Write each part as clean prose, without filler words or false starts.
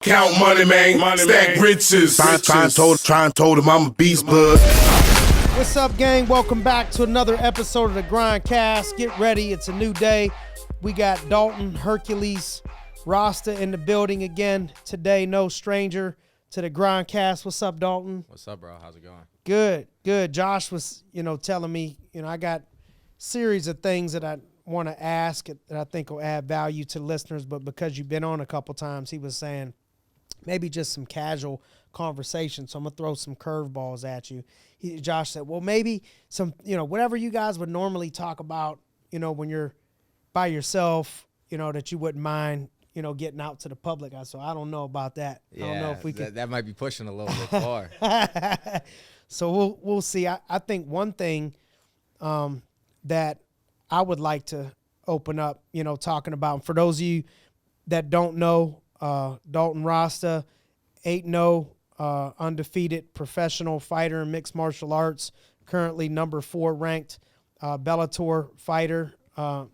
Count money, man. Stack riches. Try and told him I'm a beast, bud. What's up, gang? Welcome back to another episode of the GRINDcast. Get ready. It's a new day. We got Dalton, Hercules, Rosta in the building again today. No stranger to the GRINDcast. What's up, Dalton? What's up, bro? How's it going? Good. Josh was, telling me, I got a series of things that I want to ask that I think will add value to listeners, but because you've been on a couple times, he was saying maybe just some casual conversation. So I'm going to throw some curveballs at you. Josh said, well, maybe some, whatever you guys would normally talk about, when you're by yourself, that you wouldn't mind, getting out to the public. So I don't know about that. Yeah, I don't know if we could. That might be pushing a little bit far. So we'll see. I think one thing that I would like to open up, talking about, for those of you that don't know, Dalton Rosta, 8-0, undefeated professional fighter in mixed martial arts, currently number 4 ranked Bellator fighter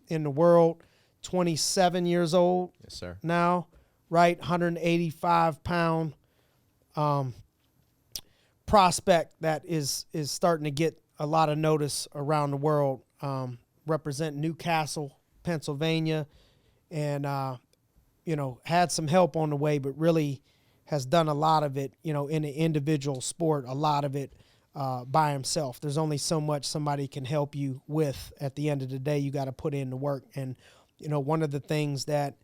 in the world, 27 years old. Yes, sir. Now, right, 185-pound prospect that is starting to get a lot of notice around the world, represent Newcastle, Pennsylvania, and, had some help on the way, but really has done a lot of it, in an individual sport, a lot of it by himself. There's only so much somebody can help you with. At the end of the day, you got to put in the work. And, one of the things that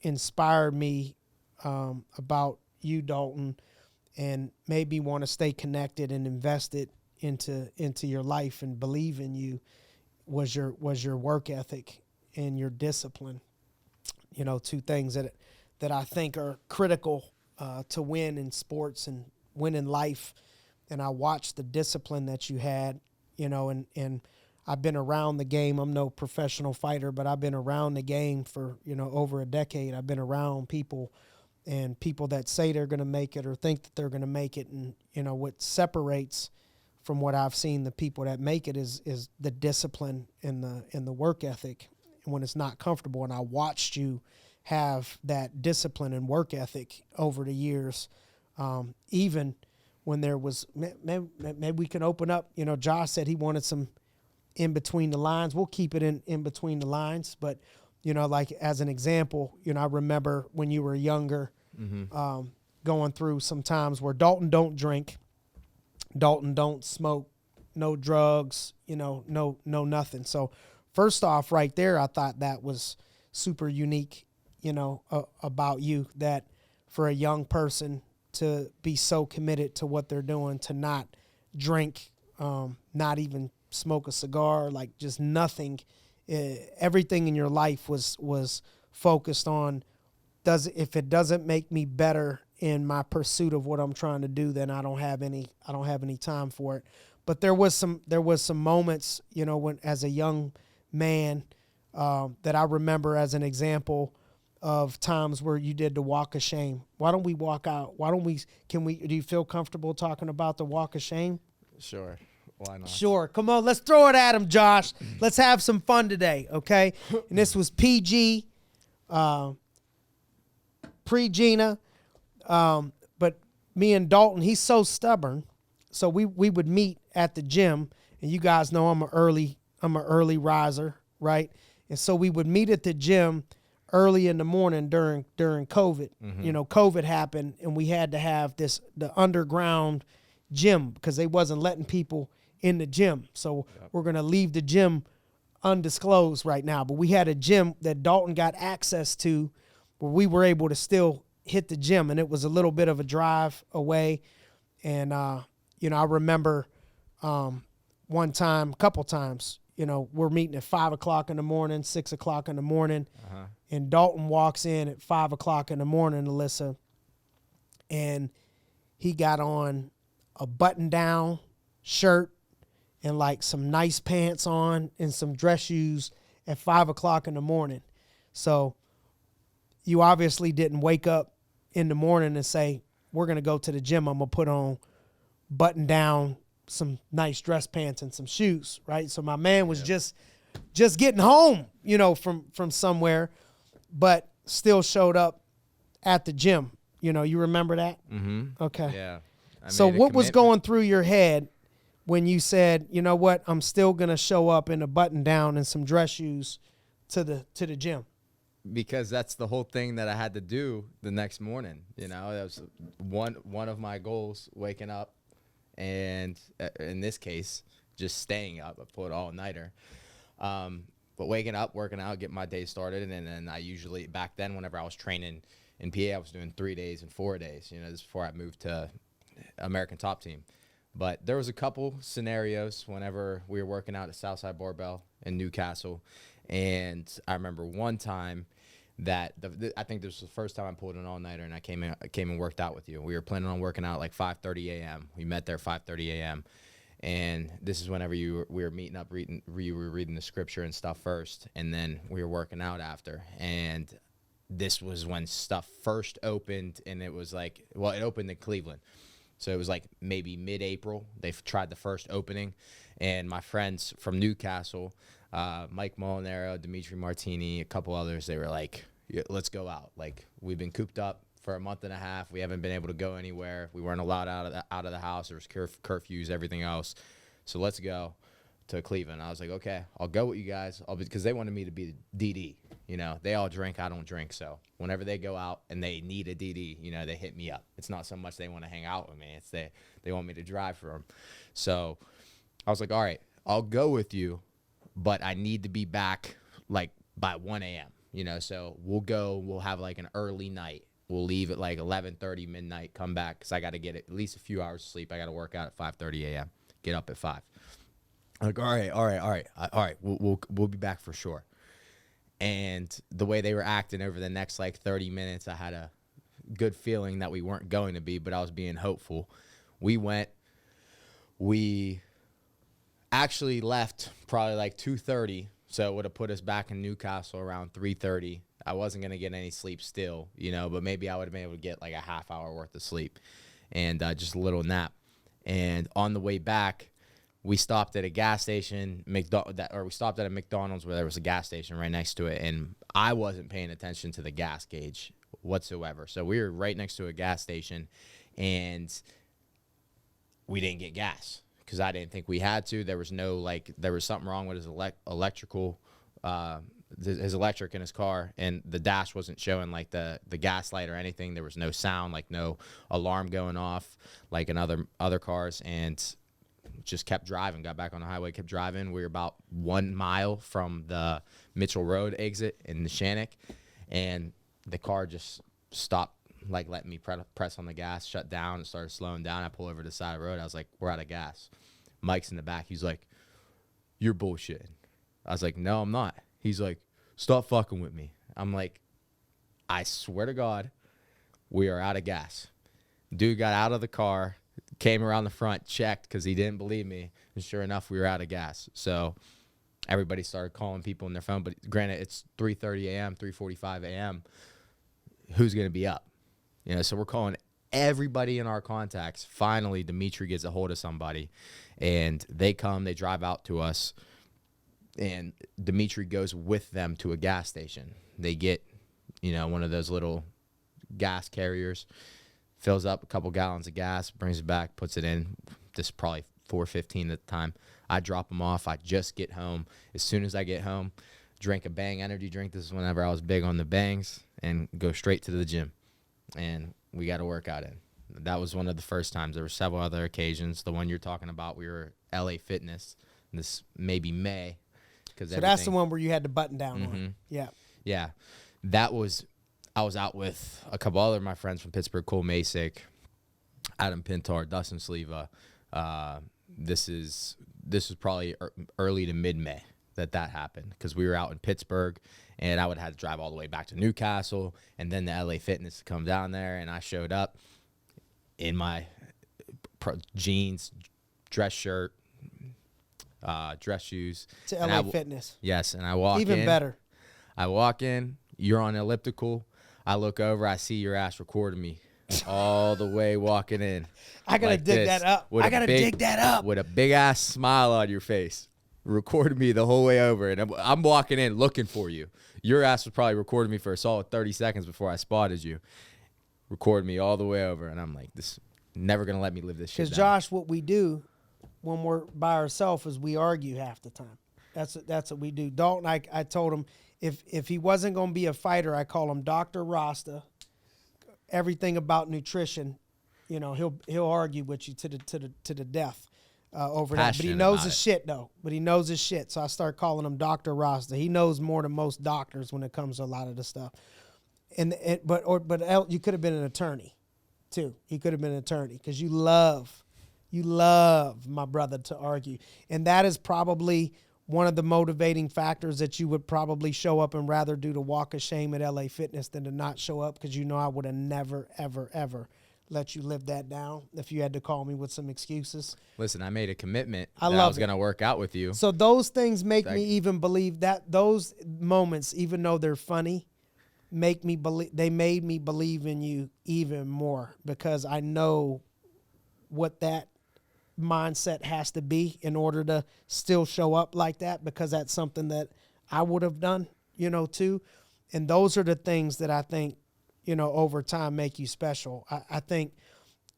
inspired me about you, Dalton, and made me want to stay connected and invested into your life and believe in you was your work ethic and your discipline. Two things that I think are critical to win in sports and win in life. And I watched the discipline that you had, and I've been around the game. I'm no professional fighter, but I've been around the game for, over a decade. I've been around people that say they're going to make it or think that they're going to make it. And, what separates from what I've seen the people that make it is the discipline and the work ethic when it's not comfortable. And I watched you have that discipline and work ethic over the years, even when there was, maybe we can open up, Josh said he wanted some in between the lines. We'll keep it in between the lines. But, like as an example, I remember when you were younger, going through some times where Dalton don't drink, Dalton don't smoke, no drugs, no nothing. So first off, right there, I thought that was super unique, about you, that for a young person to be so committed to what they're doing, to not drink, not even smoke a cigar, like just nothing. Everything in your life was focused on, if it doesn't make me better in my pursuit of what I'm trying to do, then I don't have any time for it. But there was some moments, when as a young man, that I remember as an example of times where you did the walk of shame. Why don't we walk out? Do you feel comfortable talking about the walk of shame? Sure. Why not? Sure. Come on, let's throw it at him, Josh. Let's have some fun today, okay? And this was PG, pre-Gina. But me and Dalton, he's so stubborn. So we would meet at the gym, and you guys know I'm an early riser, right? And so we would meet at the gym early in the morning during COVID. COVID happened, and we had to have the underground gym because they wasn't letting people in the gym. So we're going to leave the gym undisclosed right now. But we had a gym that Dalton got access to where we were able to still hit the gym, and it was a little bit of a drive away. And, I remember one time, a couple times, we're meeting at 5 o'clock in the morning, 6 o'clock in the morning, and Dalton walks in at 5 o'clock in the morning, Alyssa, and he got on a button-down shirt and like some nice pants on and some dress shoes at 5 o'clock in the morning. So you obviously didn't wake up in the morning and say, we're going to go to the gym. I'm going to put on button down, some nice dress pants and some shoes, right? So my man was just getting home, from somewhere. but still showed up at the gym. You remember that? Mm-hmm. Okay. Yeah. So what was going through your head when you said, you know what, I'm still going to show up in a button down and some dress shoes to the gym? Because that's the whole thing that I had to do the next morning. That was one of my goals, waking up, and in this case, just staying up. I pulled all-nighter. But waking up, working out, getting my day started, and then I usually, back then, whenever I was training in PA, I was doing 3 days and 4 days. This is before I moved to American Top Team. But there was a couple scenarios whenever we were working out at Southside Barbell in Newcastle, and I remember one time that I think this was the first time I pulled an all-nighter, and I came and worked out with you. We were planning on working out like 5:30 a.m. We met there 5:30 a.m. And this is whenever we were meeting up, we were reading the scripture and stuff first, and then we were working out after. And this was when stuff first opened, and it was like, well, it opened in Cleveland. So it was like maybe mid-April. They tried the first opening, and my friends from Newcastle, Mike Molinaro, Dimitri Martini, a couple others, they were like, yeah, let's go out. Like, we've been cooped up for a month and a half. We haven't been able to go anywhere. We weren't allowed out of the house. There was curfews, everything else. So let's go to Cleveland. I was like, okay, I'll go with you guys. Because they wanted me to be the DD. They all drink. I don't drink. So whenever they go out and they need a DD, they hit me up. It's not so much they want to hang out with me. It's they want me to drive for them. So I was like, all right, I'll go with you, but I need to be back like by 1 a.m. So we'll have like an early night. We'll leave at like 11:30 midnight, come back, because I got to get at least a few hours of sleep. I got to work out at 5:30 a.m., get up at 5. I'm like, all right, we'll be back for sure. And the way they were acting over the next like 30 minutes, I had a good feeling that we weren't going to be, but I was being hopeful. We actually left probably like 2:30, so it would have put us back in Newcastle around 3:30. I wasn't going to get any sleep still, but maybe I would have been able to get like a half hour worth of sleep and just a little nap. And on the way back, we stopped at a gas station, we stopped at a McDonald's where there was a gas station right next to it, and I wasn't paying attention to the gas gauge whatsoever. So we were right next to a gas station, and we didn't get gas because I didn't think we had to. There was something wrong with his electrical, his electric in his car, and the dash wasn't showing like the gas light or anything. There was no sound, like no alarm going off like in other cars, and just kept driving, got back on the highway, kept driving. We were about 1 mile from the Mitchell Road exit in Neshannock, and the car just stopped, like letting me press on the gas, shut down, and started slowing down. I pull over to the side of the road. I was like, we're out of gas. Mike's in the back. He's like, you're bullshitting. I was like, no, I'm not. He's like, stop fucking with me. I'm like, I swear to God, we are out of gas. Dude got out of the car, came around the front, checked because he didn't believe me, and sure enough, we were out of gas. So everybody started calling people on their phone, but granted, it's 3:30 a.m., 3:45 a.m. Who's going to be up? So we're calling everybody in our contacts. Finally, Dimitri gets a hold of somebody, and they drive out to us, and Dimitri goes with them to a gas station. They get, one of those little gas carriers, fills up a couple gallons of gas, brings it back, puts it in. This is probably 4:15 at the time. I drop them off. I just get home. As soon as I get home, drink a Bang energy drink. This is whenever I was big on the Bangs, and go straight to the gym. And we got a workout in. That was one of the first times. There were several other occasions. The one you're talking about, we were LA Fitness. This maybe May. So that's the one where you had the button down on. Yeah. Yeah. I was out with a couple other of my friends from Pittsburgh, Cole Masick, Adam Pintar, Dustin Sleva. This is probably early to mid-May that happened, because we were out in Pittsburgh, and I would have to drive all the way back to Newcastle, and then the LA Fitness to come down there, and I showed up in my jeans, dress shirt, dress shoes. To LA Fitness. Yes, and I walk in. Even better. I walk in, you're on elliptical. I look over, I see your ass recording me all the way walking in. I got to dig that up. I got to dig that up. With a big-ass smile on your face. recorded me the whole way over, and I'm walking in looking for you. Your ass was probably recording me for a solid 30 seconds before I spotted you. Recorded me all the way over, and I'm like, this never gonna let me live this shit down. Because Josh, what we do when we're by ourselves is we argue half the time. That's what we do. Dalton, I told him if he wasn't gonna be a fighter, I call him Dr. Rosta. Everything about nutrition, you know, he'll argue with you to the death over that. But he knows his shit though. But he knows his shit. So I start calling him Dr. Rosta. He knows more than most doctors when it comes to a lot of the stuff. But you could have been an attorney, too. He could have been an attorney because you love my brother to argue, and that is probably one of the motivating factors that you would probably show up and rather do the walk of shame at LA Fitness than to not show up, because you know I would have never, ever, ever let you live that down if you had to call me with some excuses. Listen, I made a commitment that I was going to work out with you. So those things make me even believe that those moments, even though they're funny, made me believe in you even more, because I know what that mindset has to be in order to still show up like that, because that's something that I would have done, you know, too. And those are the things that I think, you know, over time make you special. I think,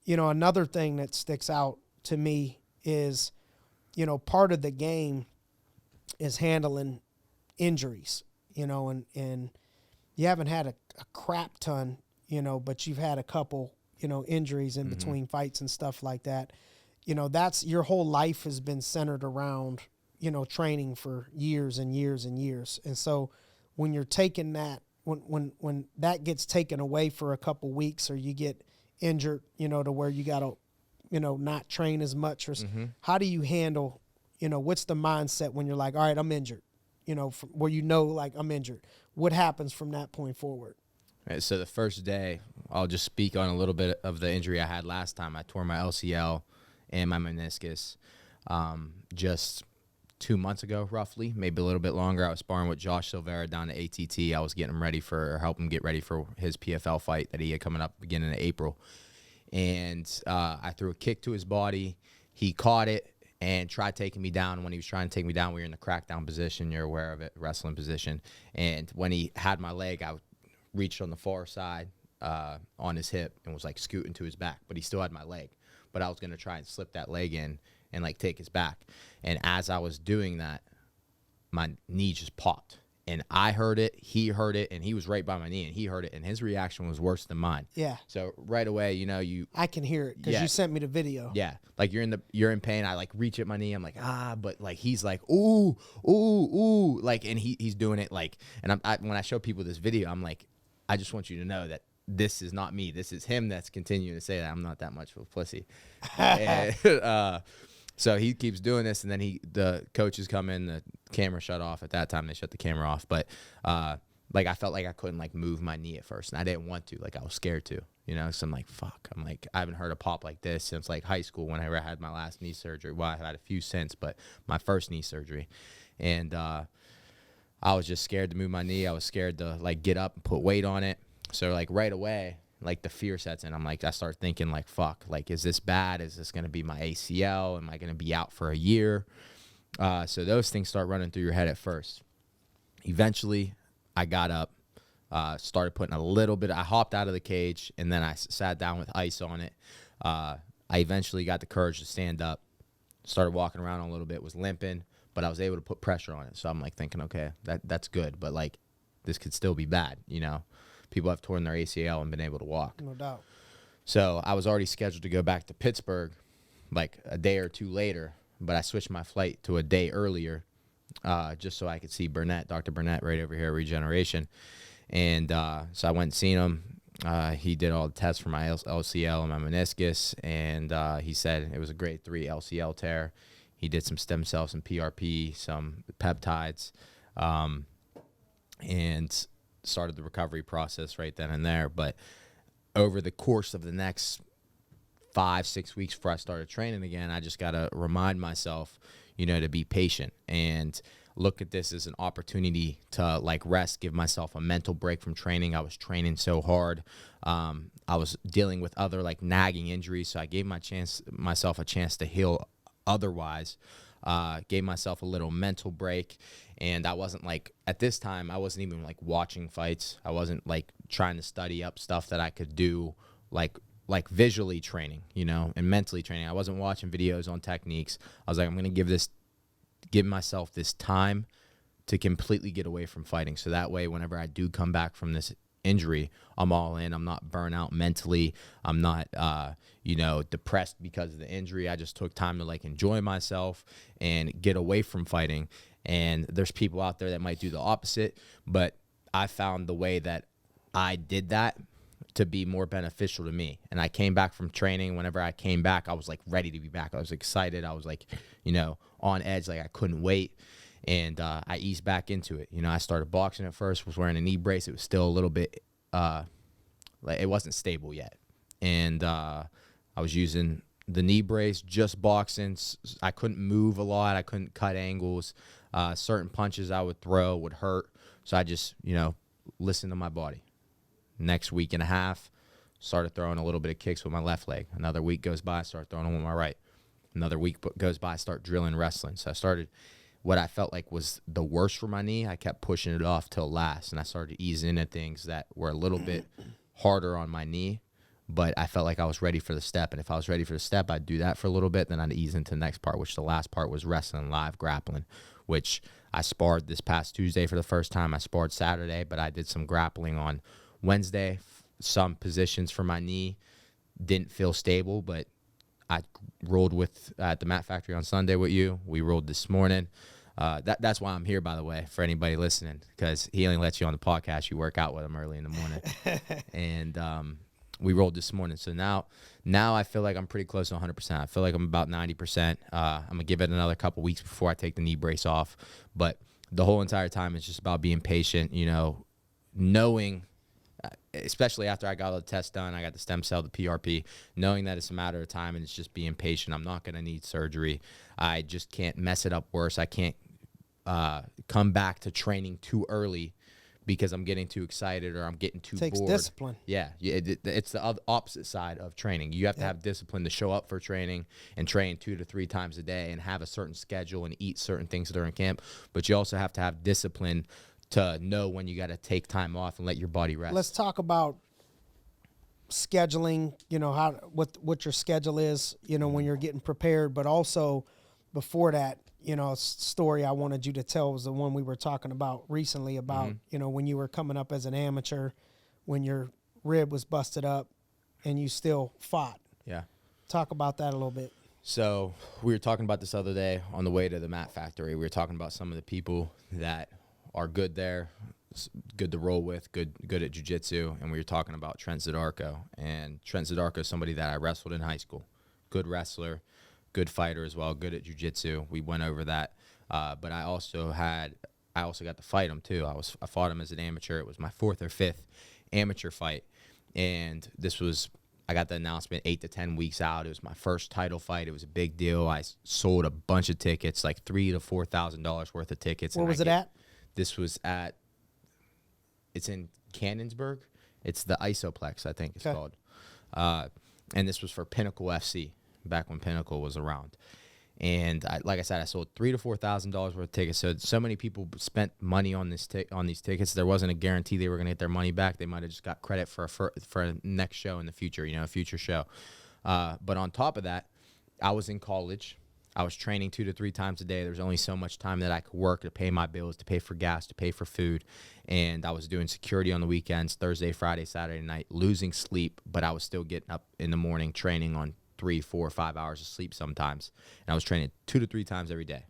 you know, another thing that sticks out to me is, you know, part of the game is handling injuries, you know, and you haven't had a crap ton, you know, but you've had a couple, you know, injuries in between fights and stuff like that. You know, that's your whole life has been centered around, you know, training for years and years and years. And so when you're taking that, when that gets taken away for a couple weeks, or you get injured, you know, to where you got to, you know, not train as much, or how do you handle, you know, what's the mindset when you're like, all right, I'm injured, you know, where you know, like, I'm injured? What happens from that point forward? Right, so the first day, I'll just speak on a little bit of the injury I had last time. I tore my LCL and my meniscus just 2 months ago, roughly, maybe a little bit longer. I was sparring with Josh Silvera down at ATT. I was getting him ready help him get ready for his PFL fight that he had coming up beginning of April. And I threw a kick to his body. He caught it and tried taking me down. When he was trying to take me down, we were in the crackdown position. You're aware of it, wrestling position. And when he had my leg, I reached on the far side on his hip and was like scooting to his back, but he still had my leg. But I was going to try and slip that leg in and like take his back. And as I was doing that, my knee just popped. And I heard it, he heard it, and he was right by my knee, and he heard it, and his reaction was worse than mine. Yeah. So right away, you know, I can hear it because you sent me the video. Yeah. Like you're in pain. I like reach at my knee. I'm like, but like he's like, ooh, ooh, ooh, like, and he's doing it like, and when I show people this video, I'm like, I just want you to know that this is not me. This is him that's continuing to say that I'm not that much of a pussy. And, so he keeps doing this, and then the coaches come in, the camera shut off. At that time, they shut the camera off. But like I felt like I couldn't like move my knee at first, and I didn't want to. Like I was scared to, you know. So I'm like, fuck. I'm like, I haven't heard a pop like this since like high school, whenever I had my last knee surgery. Well, I've had a few since, but my first knee surgery, and I was just scared to move my knee. I was scared to like get up and put weight on it. So like right away, like the fear sets in. I'm like, I start thinking like, fuck, like, is this bad? Is this going to be my ACL? Am I going to be out for a year? So those things start running through your head at first. Eventually I got up, started putting a little bit, I hopped out of the cage, and then I sat down with ice on it. I eventually got the courage to stand up, started walking around a little bit, was limping, but I was able to put pressure on it. So I'm like thinking, okay, that's good. But like, this could still be bad, you know? People have torn their ACL and been able to walk. No doubt. So I was already scheduled to go back to Pittsburgh like a day or two later, but I switched my flight to a day earlier just so I could see Dr. Burnett right over here at Regeneration. And so I went and seen him. He did all the tests for my LCL and my meniscus, and he said it was a grade 3 LCL tear. He did some stem cells, some PRP, some peptides, and started the recovery process right then and there. But over the course of the next 5-6 weeks before I started training again, I just got to remind myself, you know, to be patient and look at this as an opportunity to like rest, give myself a mental break from training. I was training so hard. I was dealing with other like nagging injuries, so I gave myself a chance to heal otherwise. gave myself a little mental break. And I wasn't like, at this time, I wasn't even like watching fights. I wasn't like trying to study up stuff that I could do like visually training, you know, and mentally training. I wasn't watching videos on techniques. I was like, I'm going to give myself this time to completely get away from fighting. So that way, whenever I do come back from this injury, I'm all in. I'm not burnt out mentally. I'm not, you know, depressed because of the injury. I just took time to like enjoy myself and get away from fighting. And there's people out there that might do the opposite, but I found the way that I did that to be more beneficial to me. And I came back from training. Whenever I came back, I was like ready to be back. I was excited. I was like, you know, on edge, like I couldn't wait. And I eased back into it. You know, I started boxing at first, was wearing a knee brace. It was still a little bit, like it wasn't stable yet. And I was using the knee brace, just boxing. I couldn't move a lot. I couldn't cut angles. Certain punches I would throw would hurt. So I just, you know, listened to my body. Next week and a half, started throwing a little bit of kicks with my left leg. Another week goes by, I start throwing them with my right. Another week goes by, I start drilling wrestling. So I started what I felt like was the worst for my knee. I kept pushing it off till last, and I started easing into things that were a little bit harder on my knee, but I felt like I was ready for the step. And if I was ready for the step, I'd do that for a little bit, then I'd ease into the next part, which the last part was wrestling live grappling, which I sparred this past Tuesday for the first time. I sparred Saturday, but I did some grappling on Wednesday. Some positions for my knee didn't feel stable, but I rolled with at the Mat Factory on Sunday with you. We rolled this morning. That's why I'm here, by the way, for anybody listening, because he only lets you on the podcast. You work out with him early in the morning. And we rolled this morning. So now I feel like I'm pretty close to 100%. I feel like I'm about 90%. I'm going to give it another couple weeks before I take the knee brace off. But the whole entire time it's just about being patient, you know, knowing, especially after I got all the tests done, I got the stem cell, the PRP, knowing that it's a matter of time and it's just being patient. I'm not going to need surgery. I just can't mess it up worse. I can't come back to training too early because I'm getting too excited or I'm getting too bored. Takes discipline. Yeah, it's the opposite side of training. You have to have discipline to show up for training and train 2 to 3 times a day and have a certain schedule and eat certain things during camp. But you also have to have discipline to know when you got to take time off and let your body rest. Let's talk about scheduling, you know, what your schedule is, you know, when you're getting prepared, but also before that, you know, a story I wanted you to tell was the one we were talking about recently about, you know, when you were coming up as an amateur, when your rib was busted up and you still fought. Yeah. Talk about that a little bit. So we were talking about this other day on the way to the Mat Factory. We were talking about some of the people that are good there, good to roll with, good at jiu-jitsu, and we were talking about Trent Zidarko. And Trent Zidarko is somebody that I wrestled in high school. Good wrestler, good fighter as well, good at jiu-jitsu. We went over that. But I also got to fight him too. I fought him as an amateur. It was my 4th or 5th amateur fight. And I got the announcement 8 to 10 weeks out. It was my first title fight. It was a big deal. I sold a bunch of tickets, like $3,000 to $4,000 worth of tickets. Where was it at? This was it's in Cannonsburg. It's the Isoplex, I think it's called. And this was for Pinnacle FC, back when Pinnacle was around. And like I said, I sold $3,000 to $4,000 worth of tickets. So many people spent money on these tickets. There wasn't a guarantee they were going to get their money back. They might have just got credit for a next show in the future, you know, a future show. But on top of that, I was in college. I was training 2 to 3 times a day. There was only so much time that I could work to pay my bills, to pay for gas, to pay for food. And I was doing security on the weekends, Thursday, Friday, Saturday night, losing sleep, but I was still getting up in the morning, training on 3, 4, 5 hours of sleep sometimes. And I was training 2 to 3 times every day.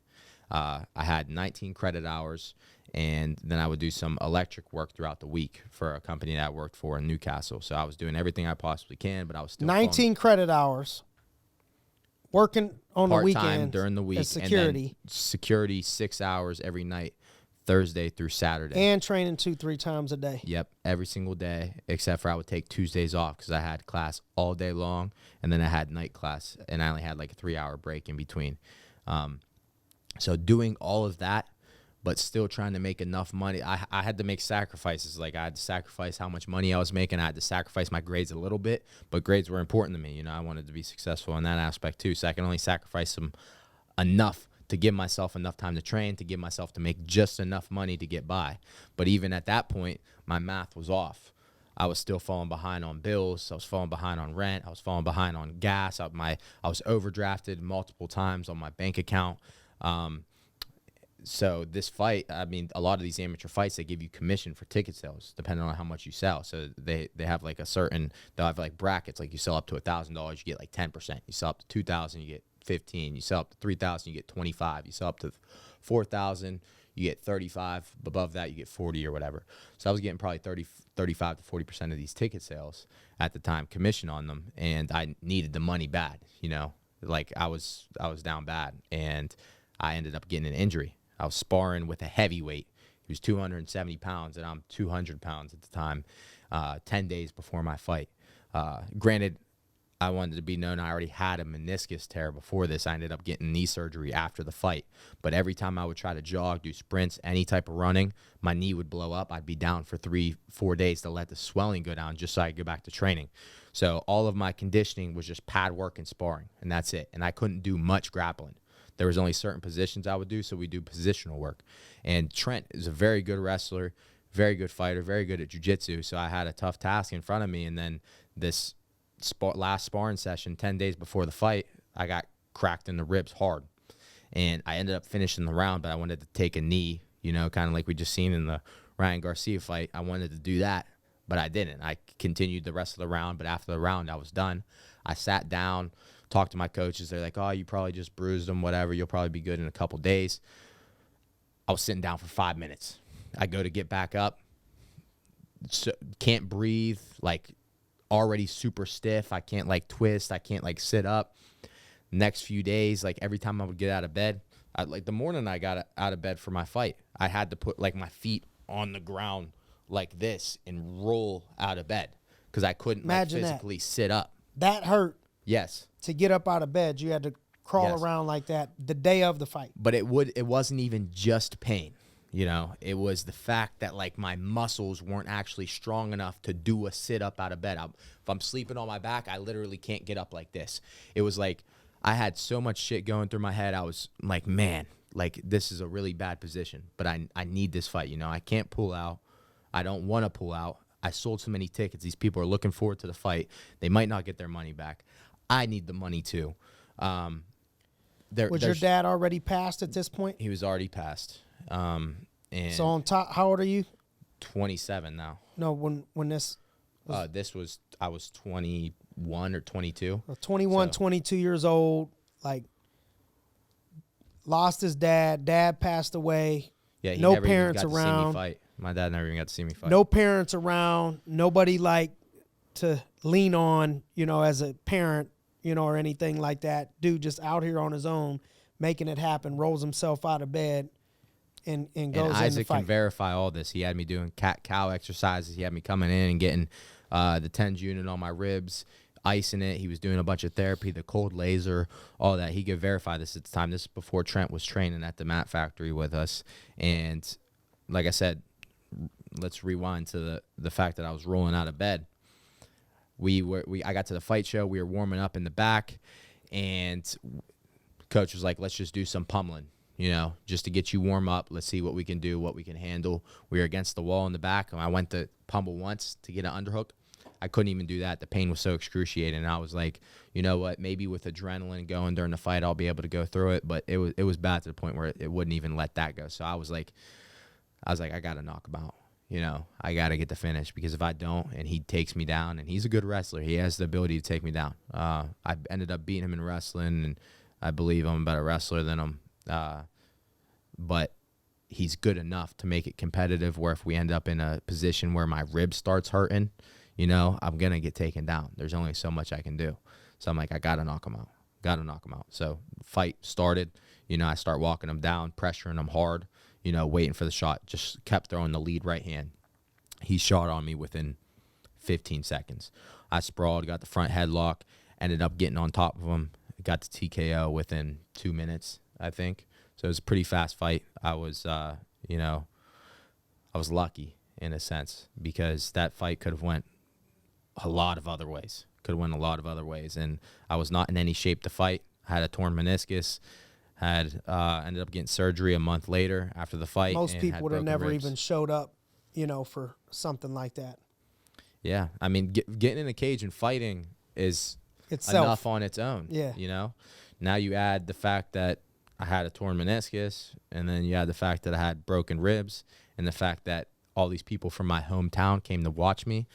I had 19 credit hours, and then I would do some electric work throughout the week for a company that I worked for in Newcastle. So I was doing everything I possibly can, but I was still 19 credit hours. Working on the weekend part-time during the week, as security. And then security 6 hours every night, Thursday through Saturday. And training 2-3 times a day. Yep, every single day, except for I would take Tuesdays off because I had class all day long, and then I had night class, and I only had like a 3-hour break in between. So doing all of that, but still trying to make enough money. I had to make sacrifices. Like, I had to sacrifice how much money I was making. I had to sacrifice my grades a little bit, but grades were important to me. You know, I wanted to be successful in that aspect too. So I can only sacrifice them enough to give myself enough time to train, to give myself to make just enough money to get by. But even at that point, my math was off. I was still falling behind on bills. I was falling behind on rent. I was falling behind on gas. I was overdrafted multiple times on my bank account. So this fight, I mean, a lot of these amateur fights, they give you commission for ticket sales depending on how much you sell. So they have like they'll have like brackets. Like you sell up to $1,000, you get like 10%. You sell up to 2,000, you get 15. You sell up to 3,000, you get 25. You sell up to 4,000, you get 35. Above that, you get 40 or whatever. So I was getting probably 35 to 40% of these ticket sales at the time, commission on them, and I needed the money bad. You know, like I was down bad, and I ended up getting an injury. I was sparring with a heavyweight. He was 270 pounds, and I'm 200 pounds at the time, 10 days before my fight. Granted, I wanted to be known I already had a meniscus tear before this. I ended up getting knee surgery after the fight. But every time I would try to jog, do sprints, any type of running, my knee would blow up. I'd be down for 3-4 days to let the swelling go down just so I could go back to training. So all of my conditioning was just pad work and sparring, and that's it. And I couldn't do much grappling. There was only certain positions I would do, so we do positional work. And Trent is a very good wrestler, very good fighter, very good at jiu-jitsu. So I had a tough task in front of me. And then this last sparring session, 10 days before the fight, I got cracked in the ribs hard. And I ended up finishing the round, but I wanted to take a knee, you know, kind of like we just seen in the Ryan Garcia fight. I wanted to do that, but I didn't. I continued the rest of the round, but after the round, I was done. I sat down, talked to my coaches. They're like, oh, you probably just bruised them, whatever. You'll probably be good in a couple days. I was sitting down for 5 minutes. I go to get back up. So, can't breathe, like already super stiff. I can't like twist. I can't like sit up. Next few days, like every time I would get out of bed, like the morning I got out of bed for my fight, I had to put like my feet on the ground like this and roll out of bed because I couldn't like, physically sit up. That hurt. Yes. To get up out of bed, you had to crawl around like that the day of the fight. But it wasn't even just pain, you know. It was the fact that like my muscles weren't actually strong enough to do a sit up out of bed. If I'm sleeping on my back, I literally can't get up like this. It was like I had so much shit going through my head. I was like, man, like this is a really bad position, but I need this fight, you know. I can't pull out. I don't want to pull out. I sold so many tickets. These people are looking forward to the fight. They might not get their money back. I need the money too. Was your dad already passed at this point? He was already passed. And so on top, how old are you? 27 now. No, when this was I was 21 or 22. 21, 22 years old, like lost his dad. Dad passed away. Yeah, he no never parents even got around. To see me fight. My dad never even got to see me fight. No parents around. Nobody like to lean on, you know, as a parent, you know, or anything like that. Dude just out here on his own, making it happen, rolls himself out of bed and goes in the fight. Isaac can verify all this. He had me doing cat-cow exercises. He had me coming in and getting the TENS unit on my ribs, icing it. He was doing a bunch of therapy, the cold laser, all that. He could verify this at the time. This is before Trent was training at the mat factory with us. And like I said, let's rewind to the fact that I was rolling out of bed. I got to the fight show. We were warming up in the back, and coach was like, let's just do some pummeling, you know, just to get you warm up. Let's see what we can do, what we can handle. We were against the wall in the back, and I went to pummel once to get an underhook. I couldn't even do that. The pain was so excruciating. And I was like, you know what, maybe with adrenaline going during the fight, I'll be able to go through it. But it was bad to the point where it wouldn't even let that go. So I was like, I got to knock him out. You know, I got to get the finish, because if I don't and he takes me down, and he's a good wrestler, he has the ability to take me down. I ended up beating him in wrestling, and I believe I'm a better wrestler than him. But he's good enough to make it competitive, where if we end up in a position where my rib starts hurting, you know, I'm going to get taken down. There's only so much I can do. So I'm like, I got to knock him out. So fight started. You know, I start walking him down, pressuring him hard, you know, waiting for the shot. Just kept throwing the lead right hand. He shot on me within 15 seconds. I sprawled, got the front headlock, ended up getting on top of him, got the TKO within 2 minutes, I think. So it was a pretty fast fight. I was, you know, I was lucky in a sense, because that fight could have went a lot of other ways. And I was not in any shape to fight. I had a torn meniscus. Had ended up getting surgery a month later after the fight. Most and people had would have broken never ribs. even showed up, you know, for something like that. Yeah, I mean, getting in a cage and fighting is Itself. enough on its own. Yeah. You know, now you add the fact that I had a torn meniscus, and then you add the fact that I had broken ribs, and the fact that all these people from my hometown came to watch me.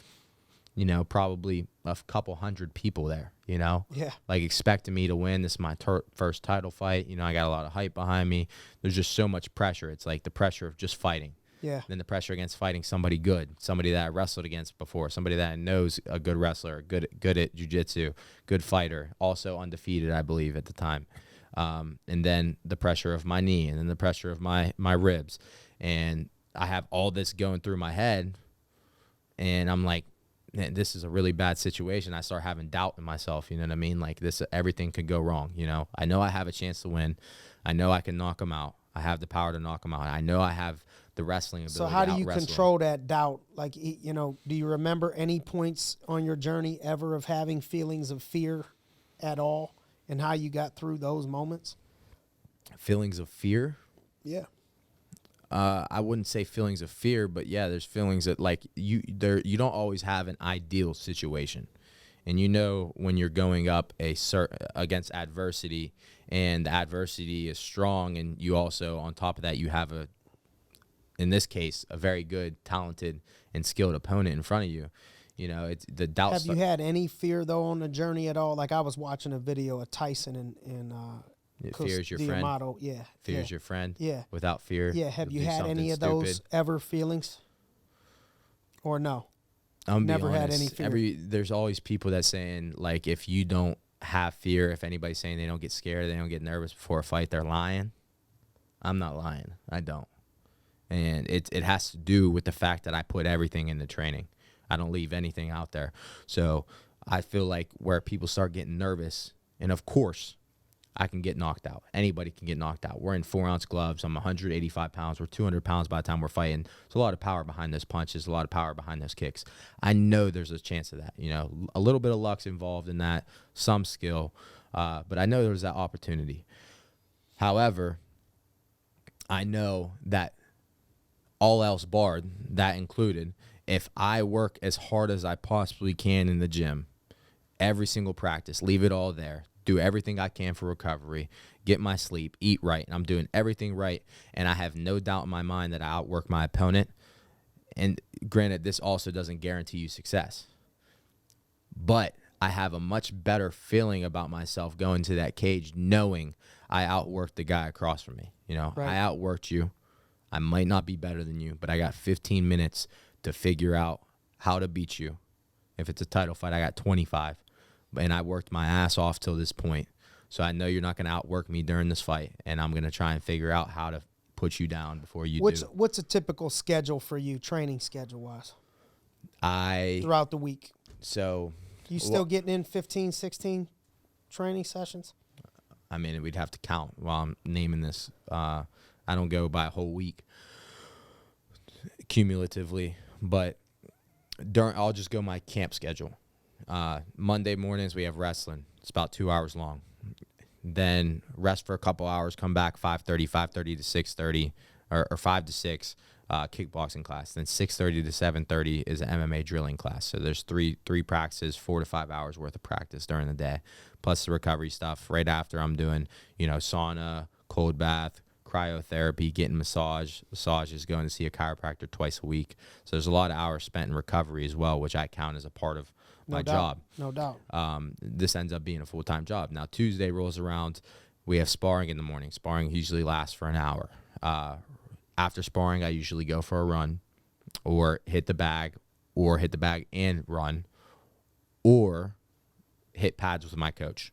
You know, probably a couple hundred people there, you know? Yeah. Like expecting me to win. This is my first title fight. You know, I got a lot of hype behind me. There's just so much pressure. It's like the pressure of just fighting. Yeah. Then the pressure against fighting somebody good, somebody that I wrestled against before, somebody that knows a good wrestler, good at jiu-jitsu, good fighter, also undefeated, I believe, at the time. And then the pressure of my knee, and then the pressure of my ribs. And I have all this going through my head, and I'm like, man, this is a really bad situation. I start having doubt in myself, you know what I mean? Like this, everything could go wrong, you know? I know I have a chance to win. I know I can knock him out. I have the power to knock him out. I know I have the wrestling ability. So how do you to out-wrestle him. control that doubt? Like, you know, do you remember any points on your journey ever of having feelings of fear at all, and how you got through those moments? Feelings of fear? Yeah. I wouldn't say feelings of fear, but yeah, there's feelings that like you don't always have an ideal situation. And you know when you're going up against adversity, and the adversity is strong, and you also, on top of that, you have in this case, a very good, talented, and skilled opponent in front of you. You know, it's the doubt. Have you had any fear though on the journey at all? Like I was watching a video of Tyson and fear is your friend. Yeah. Fear is your friend. Yeah. Without fear. Yeah. Have you do had any of something those stupid. ever feelings? Or no? I'm Never had honest, any fear. There's always people that saying like if you don't have fear, if anybody's saying they don't get scared, they don't get nervous before a fight, they're lying. I'm not lying. I don't. And it has to do with the fact that I put everything into training. I don't leave anything out there. So I feel like where people start getting nervous, and of course, I can get knocked out. Anybody can get knocked out. We're in 4-ounce gloves. I'm 185 pounds. We're 200 pounds by the time we're fighting. There's a lot of power behind those punches, a lot of power behind those kicks. I know there's a chance of that. You know, a little bit of luck's involved in that, some skill, but I know there's that opportunity. However, I know that all else barred, that included, if I work as hard as I possibly can in the gym, every single practice, leave it all there, do everything I can for recovery, get my sleep, eat right, and I'm doing everything right, and I have no doubt in my mind that I outwork my opponent. And granted, this also doesn't guarantee you success, but I have a much better feeling about myself going to that cage knowing I outworked the guy across from me. You know, Right. I outworked you. I might not be better than you, but I got 15 minutes to figure out how to beat you. If it's a title fight, I got 25. And I worked my ass off till this point. So I know you're not going to outwork me during this fight, and I'm going to try and figure out how to put you down before you do. What's a typical schedule for you, training schedule-wise, throughout the week? So You still getting in 15, 16 training sessions? I mean, we'd have to count while I'm naming this. I don't go by a whole week cumulatively, but I'll just go my camp schedule. Monday mornings we have wrestling. It's about 2 hours long. Then rest for a couple hours, come back 5:30 to 6:30, or 5 to 6, kickboxing class. Then 6:30 to 7:30 is an MMA drilling class. So there's three practices, 4 to 5 hours worth of practice during the day, plus the recovery stuff. Right after I'm doing, sauna, cold bath, cryotherapy, getting massages, going to see a chiropractor twice a week. So there's a lot of hours spent in recovery as well, which I count as a part of my job. No doubt. This ends up being a full-time job. Now, Tuesday rolls around. We have sparring in the morning. Sparring usually lasts for an hour. After sparring, I usually go for a run or hit the bag and run, or hit pads with my coach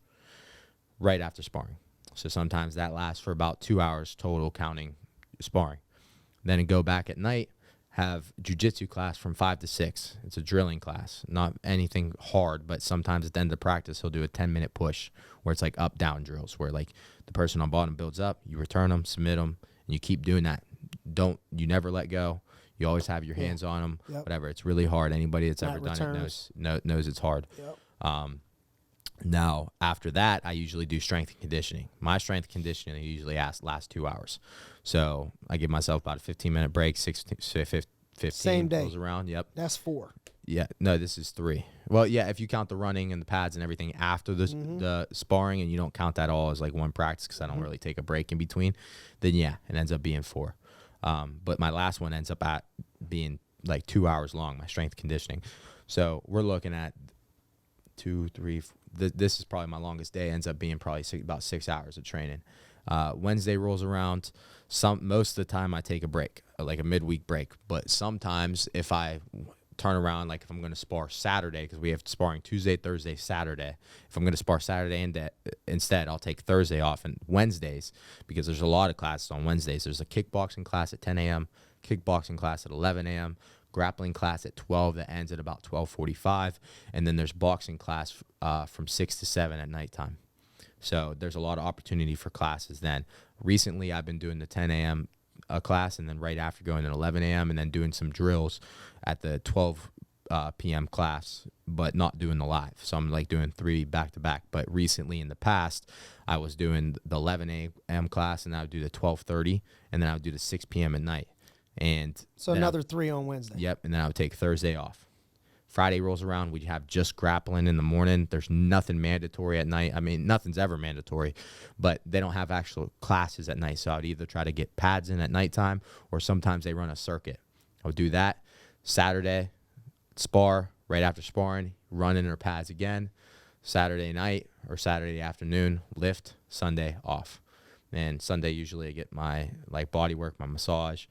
right after sparring. So sometimes that lasts for about 2 hours total, counting sparring. Then I go back at night, have jiu-jitsu class from 5 to 6. It's a drilling class, not anything hard, but sometimes at the end of practice, he'll do a 10-minute push where it's like up-down drills, where like the person on bottom builds up, you return them, submit them, and you keep doing that. You never let go. You always have your hands on them, whatever. It's really hard. Anybody that's ever done it knows it's hard. Yep. Now, after that, I usually do strength and conditioning. My strength and conditioning usually lasts 2 hours. So I give myself about a 15-minute break, 15 Same day. goes around. Yep. That's 4. Yeah. No, this is 3. Well, yeah, if you count the running and the pads and everything after the sparring and you don't count that all as like one practice because I don't really take a break in between, then yeah, it ends up being 4. But my last one ends up being like 2 hours long, my strength conditioning. So we're looking at 2, 3, 4. This is probably my longest day. Ends up being probably about 6 hours of training. Wednesday rolls around. Most of the time I take a break, like a midweek break. But sometimes if I turn around, like if I'm going to spar Saturday, because we have sparring Tuesday, Thursday, Saturday. If I'm going to spar Saturday instead, I'll take Thursday off and Wednesdays, because there's a lot of classes on Wednesdays. There's a kickboxing class at 10 a.m., kickboxing class at 11 a.m., grappling class at 12 that ends at about 12:45, and then there's boxing class from 6 to 7 at nighttime. So there's a lot of opportunity for classes then. Recently, I've been doing the 10 a.m. Class, and then right after going at 11 a.m. and then doing some drills at the 12 p.m. class, but not doing the live. So I'm like doing 3 back-to-back. But recently in the past, I was doing the 11 a.m. class, and I would do the 12:30, and then I would do the 6 p.m. at night. And so another 3 on Wednesday. Yep, and then I would take Thursday off. Friday rolls around, we have just grappling in the morning. There's nothing mandatory at night. I mean, nothing's ever mandatory, but they don't have actual classes at night. So I would either try to get pads in at nighttime, or sometimes they run a circuit. I would do that. Saturday, spar. Right after sparring, run in or pads again. Saturday night or Saturday afternoon, lift. Sunday off. And Sunday usually I get my body work, my massage,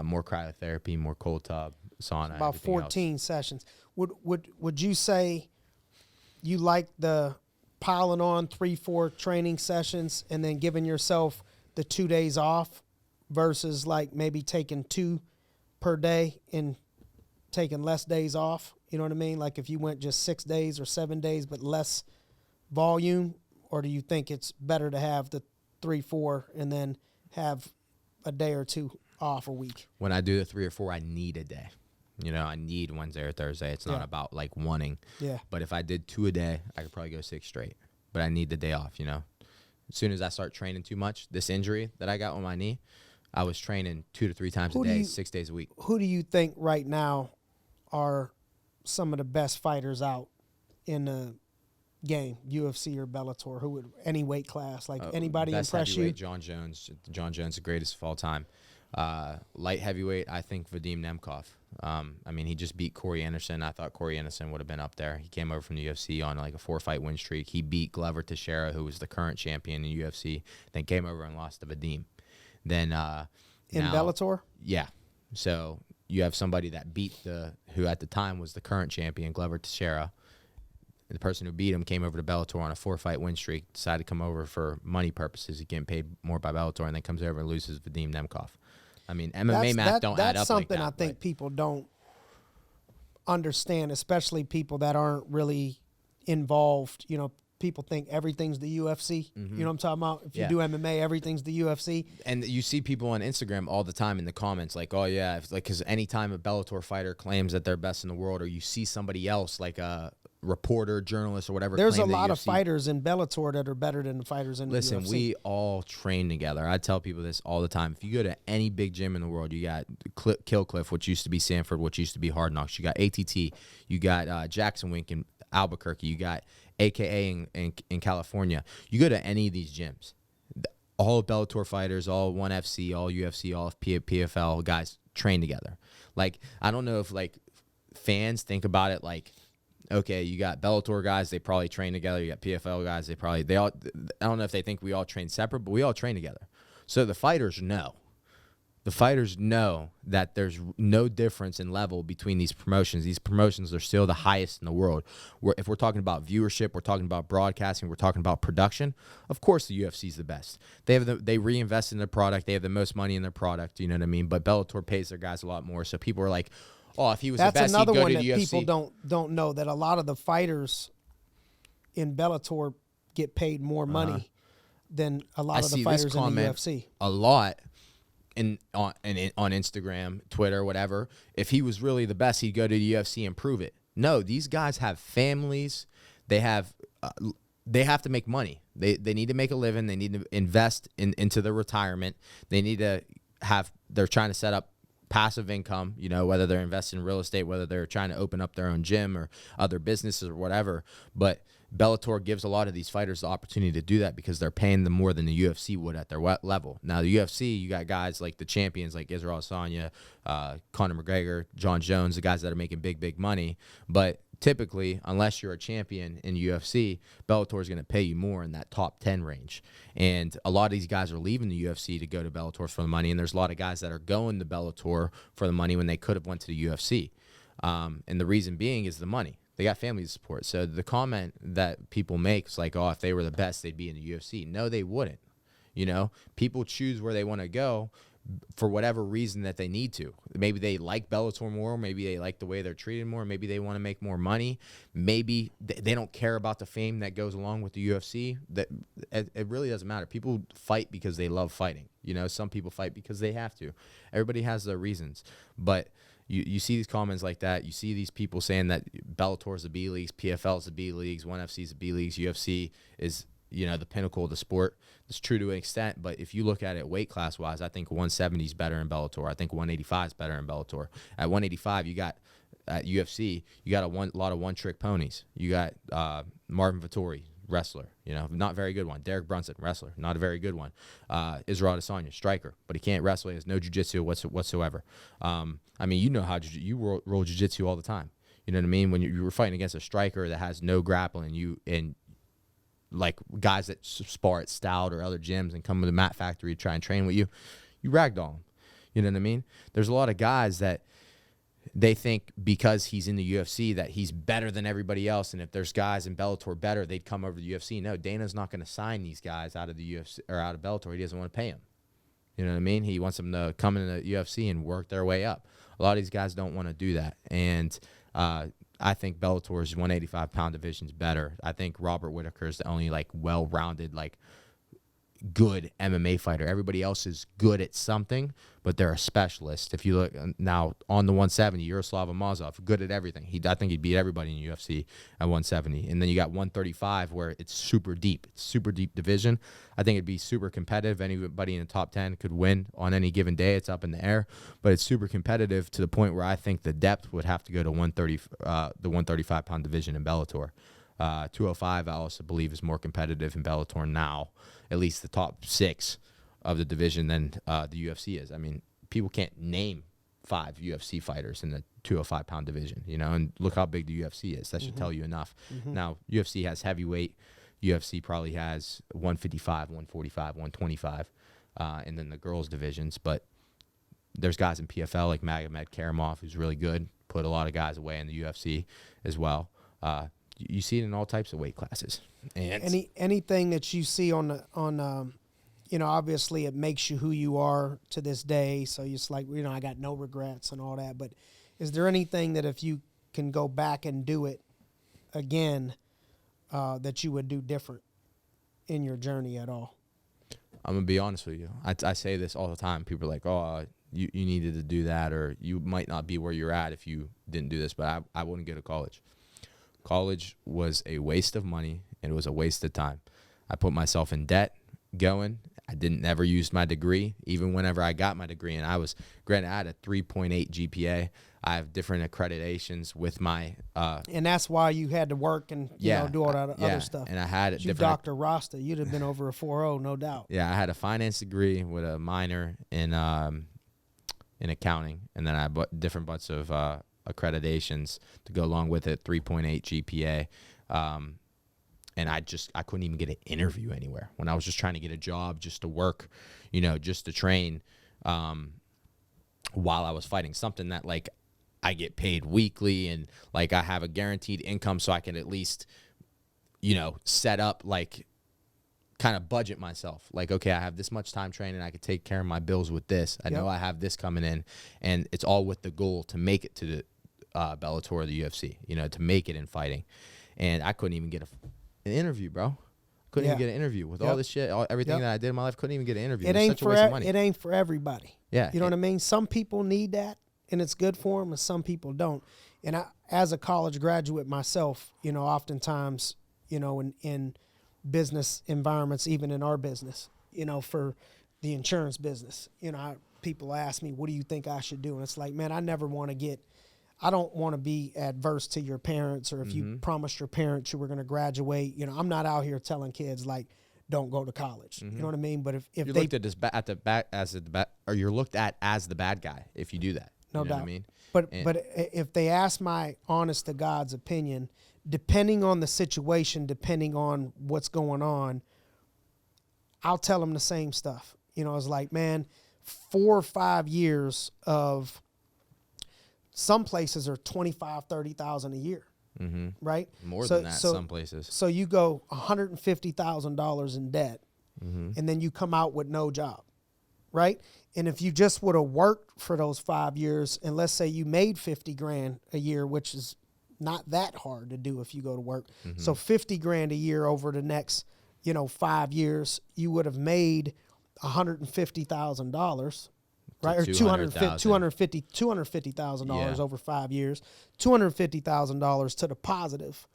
more cryotherapy, more cold tub, sauna. About 14 sessions. Would you say you like the piling on 3-4 training sessions and then giving yourself the 2 days off versus like maybe taking 2 per day and taking less days off? You know what I mean? Like if you went just 6 days or 7 days but less volume, or do you think it's better to have the 3-4 and then have a day or 2 off a week? When I do the 3 or 4, I need a day. I need Wednesday or Thursday. It's not about like wanting. Yeah. But if I did 2 a day, I could probably go 6 straight. But I need the day off, As soon as I start training too much, this injury that I got on my knee, I was training 2 to 3 times a day, 6 days a week. Who do you think right now are some of the best fighters out in the game, UFC or Bellator? Who would, any weight class, like anybody impress you? John Jones. John Jones, the greatest of all time. Light heavyweight, I think Vadim Nemkov. He just beat Corey Anderson. I thought Corey Anderson would have been up there. He came over from the UFC on like a 4-fight win streak. He beat Glover Teixeira, who was the current champion in the UFC, then came over and lost to Vadim. Then in Bellator? Yeah. So you have somebody that beat who at the time was the current champion, Glover Teixeira. The person who beat him came over to Bellator on a 4-fight win streak, decided to come over for money purposes. He's getting paid more by Bellator, and then comes over and loses Vadim Nemkov. MMA math don't add up. That's something like that, I think people don't understand, especially people that aren't really involved. People think everything's the UFC. Mm-hmm. You know what I'm talking about? If you do MMA, everything's the UFC. And you see people on Instagram all the time in the comments like, oh, yeah, because anytime a Bellator fighter claims that they're best in the world, or you see somebody else like a reporter, journalist, or whatever. There's a lot of fighters in Bellator that are better than the fighters in the UFC. Listen, we all train together. I tell people this all the time. If you go to any big gym in the world, you got Kill Cliff, which used to be Sanford, which used to be Hard Knocks. You got ATT. You got Jackson Wink in Albuquerque. You got AKA in California. You go to any of these gyms, all Bellator fighters, all ONE FC, all UFC, all PFL guys train together. Like, I don't know if like fans think about it like, okay, you got Bellator guys, they probably train together. You got PFL guys, I don't know if they think we all train separate, but we all train together. So the fighters know. The fighters know that there's no difference in level between these promotions. These promotions are still the highest in the world. If we're talking about viewership, we're talking about broadcasting, we're talking about production, of course the UFC is the best. They reinvest in their product. They have the most money in their product, you know what I mean? But Bellator pays their guys a lot more. So people are like, oh, if he was the best, he'd go to the UFC. That's another one that people don't know, that a lot of the fighters in Bellator get paid more money than a lot of the fighters in the UFC. A lot on Instagram, Twitter, whatever. If he was really the best, he'd go to the UFC and prove it. No, these guys have families. they have to make money. They need to make a living. They need to invest into their retirement. They need to they're trying to set up passive income, you know, whether they're investing in real estate, whether they're trying to open up their own gym or other businesses or whatever. But Bellator gives a lot of these fighters the opportunity to do that because they're paying them more than the UFC would at their level. Now, the UFC, you got guys like the champions like Israel Adesanya, Conor McGregor, John Jones, the guys that are making big money. But typically, unless you're a champion in UFC, Bellator is going to pay you more in that top 10 range. And a lot of these guys are leaving the UFC to go to Bellator for the money, and there's a lot of guys that are going to Bellator for the money when they could have went to the UFC. And the reason being is the money. They got family to support. So the comment that people make is like, oh, if they were the best, they'd be in the UFC. No, they wouldn't. You know, people choose where they want to go for whatever reason that they need to. Maybe they like Bellator more. Maybe they like the way they're treated more. Maybe they want to make more money. Maybe they don't care about the fame that goes along with the UFC. That it really doesn't matter. People fight because they love fighting. You know, some people fight because they have to. Everybody has their reasons. But you see these comments like that. You see these people saying that Bellator is the B leagues, PFL is the B leagues, ONE FC is the B leagues, UFC is, you know, the pinnacle of the sport. It's true to an extent, but if you look at it weight class wise, I think 170 is better in Bellator. I think 185 is better in Bellator. At 185, you got at UFC, you got a lot of one-trick ponies. You got Marvin Vettori, wrestler, you know, not very good one. Derek Brunson, wrestler, not a very good one. Israel Adesanya, striker, but he can't wrestle. He has no jiu-jitsu whatsoever. I mean, you know how you roll jiu-jitsu all the time. You know what I mean? When you were fighting against a striker that has no grappling, and like guys that spar at Stout or other gyms and come to the Mat Factory to try and train with you, you ragdoll them. You know what I mean? There's a lot of guys that they think because he's in the UFC that he's better than everybody else, and if there's guys in Bellator better, they'd come over to the UFC. No, Dana's not going to sign these guys out of the UFC or out of Bellator. He doesn't want to pay them. You know what I mean? He wants them to come into the UFC and work their way up. A lot of these guys don't want to do that, and I think Bellator's 185-pound division is better. I think Robert Whittaker is the only like well-rounded, like good MMA fighter. Everybody else is good at something, but they're a specialist. If you look now on the 170, Yaroslav Amazov, good at everything. I think he'd beat everybody in UFC at 170. And then you got 135 where it's super deep. It's super deep division. I think it'd be super competitive. Anybody in the top 10 could win on any given day. It's up in the air, but it's super competitive to the point where I think the depth would have to go to the 135-pound division in Bellator. 205, I also believe, is more competitive in Bellator now, at least the top 6 of the division than the UFC is. I mean, people can't name 5 UFC fighters in the 205-pound division, you know, and look how big the UFC is. That should tell you enough. Now, UFC has heavyweight. UFC probably has 155, 145, 125, and then the girls' divisions. But there's guys in PFL like Magomed Karamov, who's really good, put a lot of guys away in the UFC as well. You see it in all types of weight classes. And anything that you see on you know, obviously it makes you who you are to this day. So it's like, you know, I got no regrets and all that. But is there anything that if you can go back and do it again, that you would do different in your journey at all? I'm going to be honest with you. I say this all the time. People are like, oh, you needed to do that, or you might not be where you're at if you didn't do this. But I wouldn't go to college. College was a waste of money, and it was a waste of time. I put myself in debt going. I didn't ever use my degree, even whenever I got my degree. And I had a 3.8 GPA. I have different accreditations with my and that's why you had to work and you know, do all that other stuff. And I had a different. Dr. Rosta, you'd have been over a 4.0, no doubt. Yeah, I had a finance degree with a minor in accounting, and then I had different bunch of accreditations to go along with it, 3.8 GPA. And I couldn't even get an interview anywhere when I was just trying to get a job just to work, you know, just to train while I was fighting, something that like I get paid weekly and like I have a guaranteed income so I can at least, you know, set up like kind of budget myself. Like, okay, I have this much time training. I could take care of my bills with this. I know I have this coming in, and it's all with the goal to make it to the Bellator or the UFC, you know, to make it in fighting. And I couldn't even get an interview, bro. Couldn't even get an interview with all this shit, everything that I did in my life. Couldn't even get an interview. It ain't such a waste of money. It ain't for everybody. Yeah, you know what I mean. Some people need that, and it's good for them, and some people don't. And as a college graduate myself, oftentimes, in business environments, even in our business, for the insurance business, people ask me, what do you think I should do? And it's like, man, I don't want to be adverse to your parents, or if you promised your parents you were going to graduate, I'm not out here telling kids like, don't go to college. You know what I mean? But if you're they looked at or you're looked at as the bad guy if you do that. No you know doubt. What I mean? But if they ask my honest to God's opinion, depending on the situation, depending on what's going on, I'll tell them the same stuff. It's like, man, 4 or 5 years of some places are $25,000-$30,000 a year, right? More than that, some places. So you go $150,000 in debt, and then you come out with no job, right? And if you just would have worked for those 5 years, and let's say you made $50,000 a year, which is not that hard to do if you go to work. So $50,000 a year over the next, 5 years, you would have made $150,000, right? Or $250,000 over 5 years, $250,000 to the positive.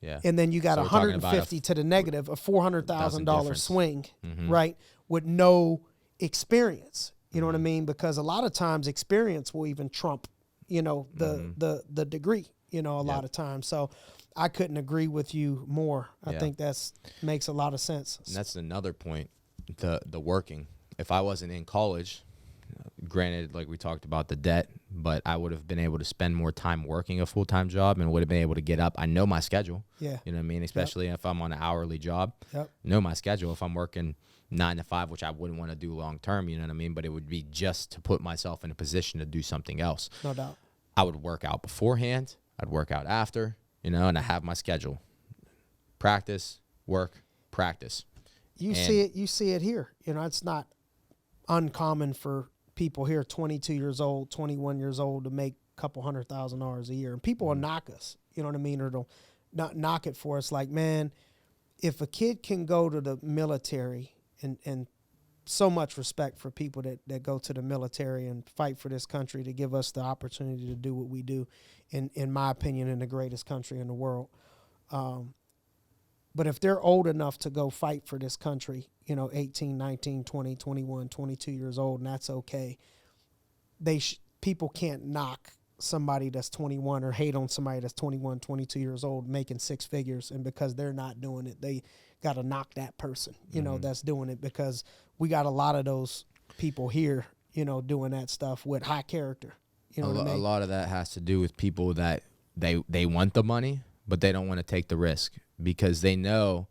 Yeah. And then you got So we're talking about 150 to the negative, a $400,000 difference. swing, right? With no experience. You know what I mean? Because a lot of times experience will even trump, the degree, a lot of times. So I couldn't agree with you more. I think makes a lot of sense. And that's another point, the working. If I wasn't in college, granted, like we talked about the debt, but I would have been able to spend more time working a full-time job and would have been able to get up. I know my schedule. Yeah. You know what I mean? Especially if I'm on an hourly job. Yep. Know my schedule. If I'm working 9 to 5, which I wouldn't want to do long term, you know what I mean? But it would be just to put myself in a position to do something else. No doubt. I would work out beforehand. I'd work out after, and I have my schedule. Practice, work, practice. You see it here. It's not uncommon for people here 22 years old, 21 years old to make a couple $100,000 a year. And people will knock us, you know what I mean? Or they'll not knock it for us. Like, man, if a kid can go to the military, and so much respect for people that go to the military and fight for this country to give us the opportunity to do what we do, in my opinion, in the greatest country in the world. But if they're old enough to go fight for this country, 18, 19, 20, 21, 22 years old, and that's okay, people can't knock somebody that's 21 or hate on somebody that's 21, 22 years old making 6 figures, and because they're not doing it, they got to knock that person, that's doing it, because we got a lot of those people here, doing that stuff with high character. You know what I mean? A lot of that has to do with people that they want the money, but they don't want to take the risk because they know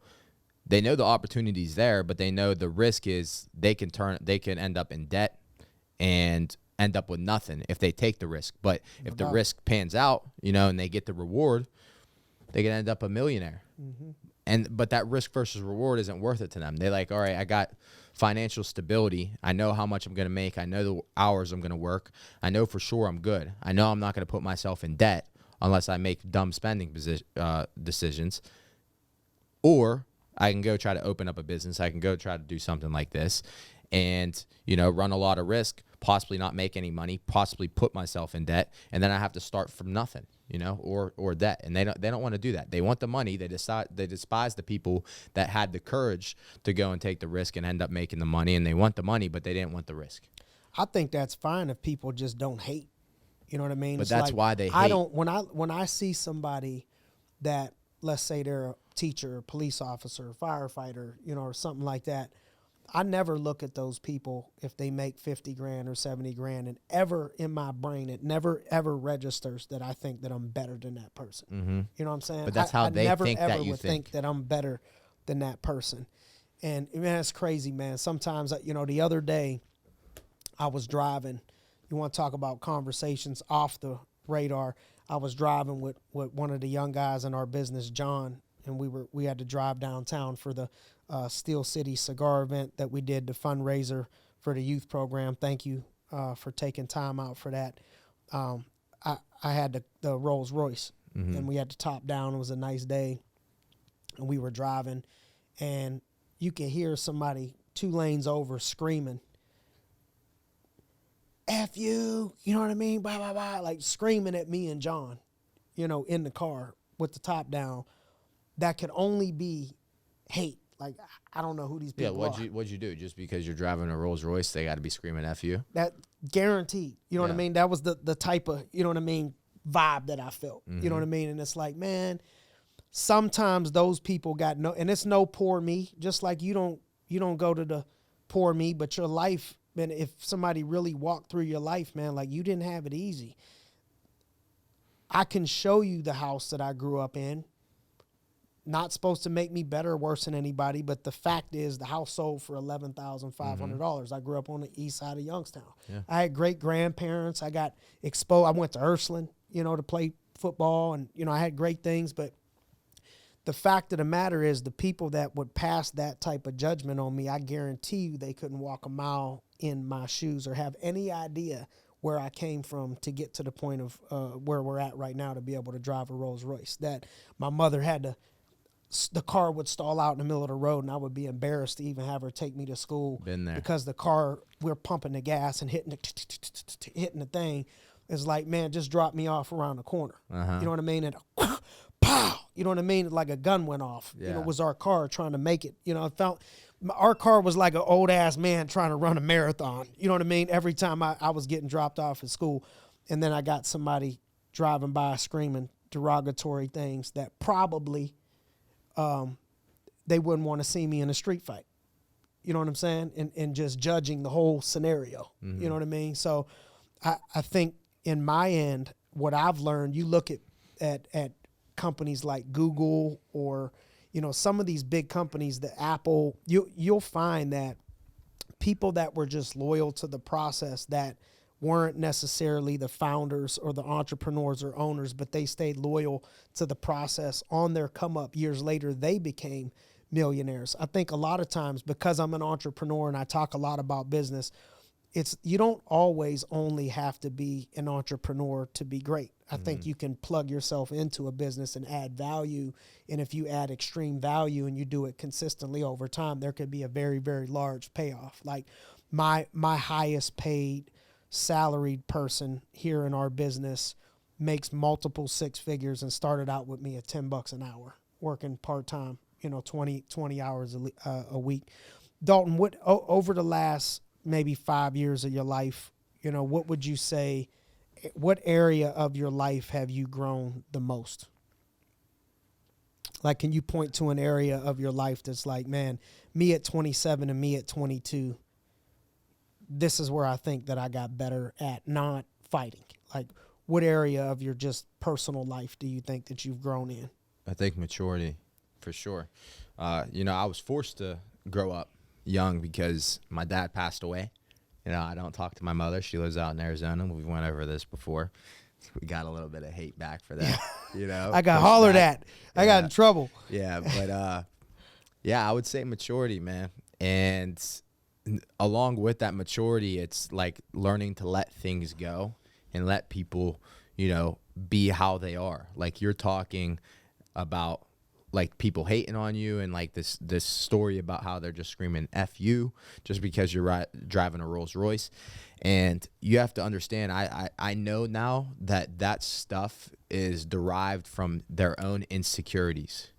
the opportunity's there, but they know the risk is they can end up in debt and end up with nothing if they take the risk. But if the risk pans out, and they get the reward, they can end up a millionaire. But that risk versus reward isn't worth it to them. They're like, all right, I got financial stability. I know how much I'm going to make. I know the hours I'm going to work. I know for sure I'm good. I know I'm not going to put myself in debt unless I make dumb spending decisions. Or I can go try to open up a business. I can go try to do something like this and, run a lot of risk, possibly not make any money, possibly put myself in debt, and then I have to start from nothing, or debt. And they don't want to do that. They want the money. They despise the people that had the courage to go and take the risk and end up making the money, and they want the money, but they didn't want the risk. I think that's fine if people just don't hate. You know what I mean? But it's that's like, why they hate. I don't when I see somebody that, let's say they're a teacher, a police officer, a firefighter, or something like that, I never look at those people if they make $50,000 or $70,000, and ever in my brain it never ever registers that I think that I'm better than that person. You know what I'm saying? But that's how they never, think ever that you would think that I'm better than that person. And man, it's crazy, man. Sometimes, the other day I was driving. You want to talk about conversations off the radar? I was driving with one of the young guys in our business, John, and we had to drive downtown for the Steel City cigar event that we did, the fundraiser for the youth program. Thank you for taking time out for that. I had the Rolls Royce, and we had the top down. It was a nice day, and we were driving, and you can hear somebody 2 lanes over screaming, F you, you know what I mean? Blah, blah, blah, like screaming at me and John. you know, in the car with the top down, that could only be hate. Like, I don't know who these people are. What'd you do? Just because you're driving a Rolls Royce, they got to be screaming F you? That guaranteed. You know what I mean? That was the type of, you know what I mean, vibe that I felt. You know what I mean? And it's like, man, sometimes those people got no, and it's no poor me. Just like you don't go to the poor me, but your life, man, if somebody really walked through your life, man, like you didn't have it easy. I can show you the house that I grew up in. Not supposed to make me better or worse than anybody, but the fact is the house sold for $11,500. I grew up on the east side of Youngstown. Yeah. I had great grandparents. I got exposed. I went to Ursuline, you know, to play football, and, you know, I had great things. But the fact of the matter is the people that would pass that type of judgment on me, I guarantee you they couldn't walk a mile in my shoes or have any idea where I came from to get to the point of where we're at right now to be able to drive a Rolls Royce. That my mother had to, the car would stall out in the middle of the road, and I would be embarrassed to even have her take me to school. Been there. Because the car, we're pumping the gas and hitting the thing. It's like, man, just drop me off around the corner. You know what I mean? And pow! You know what I mean? Like a gun went off. Yeah. You know, it was our car trying to make it. You know, it felt, our car was like an old ass man trying to run a marathon. You know what I mean? Every time I was getting dropped off at school, and then I got somebody driving by screaming derogatory things that probably they wouldn't want to see me in a street fight. You know what I'm saying? And just judging the whole scenario. You know what I mean? So I think in my end, what I've learned, you look at companies like Google or, you know, some of these big companies, the Apple, you'll find that people that were just loyal to the process, that weren't necessarily the founders or the entrepreneurs or owners, but they stayed loyal to the process. On their come up years later, they became millionaires. I think a lot of times, because I'm an entrepreneur and I talk a lot about business, you don't always only have to be an entrepreneur to be great. I think you can plug yourself into a business and add value. And if you add extreme value and you do it consistently over time, there could be a very, very large payoff. Like my highest paid salaried person here in our business makes multiple six figures and started out with me at $10 an hour, working part-time, you know, 20 hours a week. Dalton, what over the last maybe 5 years of your life, you know, what would you say, what area of your life have you grown the most? Like, can you point to an area of your life that's like, man, me at 27 and me at 22, this is where I think that I got better at not fighting? Like, what area of your just personal life do you think that you've grown in? I think maturity, for sure. You know, I was forced to grow up young because my dad passed away. You know, I don't talk to my mother. She lives out in Arizona. We went over this before. We got a little bit of hate back for that, you know. I got hollered at. I got in trouble. Yeah, but, yeah, I would say maturity, man. And along with that maturity, it's like learning to let things go and let people, you know, be how they are. Like, you're talking about, like, people hating on you and, like, this story about how they're just screaming F you just because you're driving a Rolls Royce. And you have to understand, I know now that stuff is derived from their own insecurities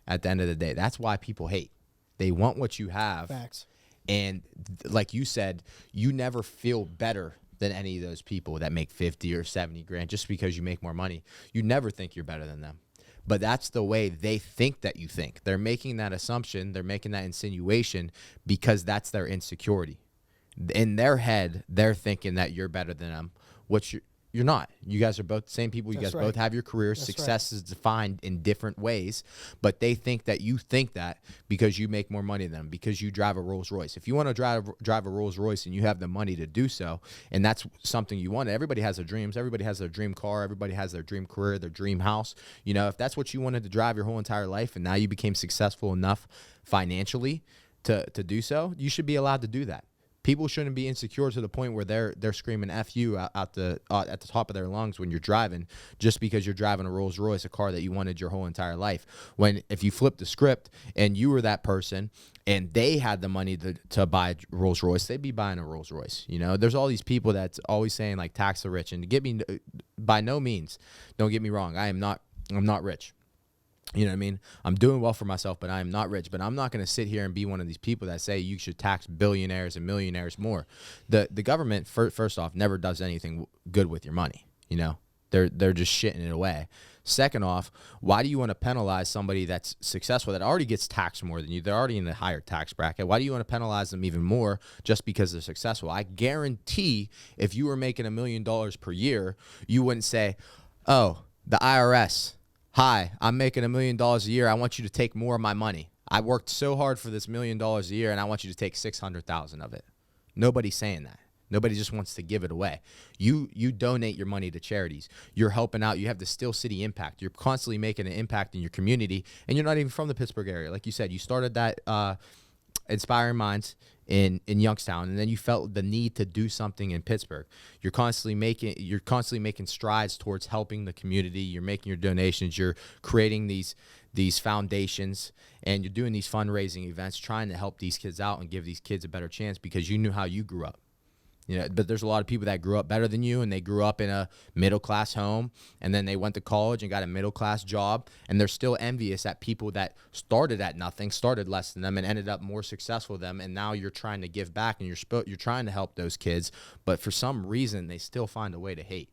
at the end of the day. That's why people hate. They want what you have. Facts. And like you said, you never feel better than any of those people that make 50 or 70 grand just because you make more money. You never think you're better than them. But that's the way they think that you think. They're making that assumption. They're making that insinuation because that's their insecurity. In their head, they're thinking that you're better than them, which you're not. You guys are both the same people. You guys both have your careers. Success is defined in different ways, but they think that you think that because you make more money than them, because you drive a Rolls Royce. If you want to drive a Rolls Royce and you have the money to do so, and that's something you want, everybody has their dreams. Everybody has their dream car. Everybody has their dream career, their dream house. You know, if that's what you wanted to drive your whole entire life and now you became successful enough financially to do so, you should be allowed to do that. People shouldn't be insecure to the point where they're screaming "F you" at the top of their lungs when you're driving, just because you're driving a Rolls Royce, a car that you wanted your whole entire life. When if you flip the script and you were that person and they had the money to buy a Rolls Royce, they'd be buying a Rolls Royce. You know, there's all these people that's always saying like tax the rich, and to get me, by no means, don't get me wrong, I'm not rich. You know what I mean? I'm doing well for myself, but I am not rich. But I'm not going to sit here and be one of these people that say you should tax billionaires and millionaires more. The government, first off, never does anything good with your money. You know, they're just shitting it away. Second off, why do you want to penalize somebody that's successful that already gets taxed more than you? They're already in the higher tax bracket. Why do you want to penalize them even more just because they're successful? I guarantee if you were making $1 million per year, you wouldn't say, oh, the IRS, hi, I'm making $1 million a year. I want you to take more of my money. I worked so hard for this $1 million a year, and I want you to take 600,000 of it. Nobody's saying that. Nobody just wants to give it away. You donate your money to charities. You're helping out. You have the Steel City impact. You're constantly making an impact in your community, and you're not even from the Pittsburgh area. Like you said, you started that Inspiring Minds in Youngstown, and then you felt the need to do something in Pittsburgh. You're constantly making strides towards helping the community. You're making your donations. You're creating these foundations, and you're doing these fundraising events, trying to help these kids out and give these kids a better chance because you knew how you grew up. You know, but there's a lot of people that grew up better than you, and they grew up in a middle-class home, and then they went to college and got a middle-class job, and they're still envious at people that started at nothing, started less than them, and ended up more successful than them, and now you're trying to give back, and you're trying to help those kids, but for some reason, they still find a way to hate.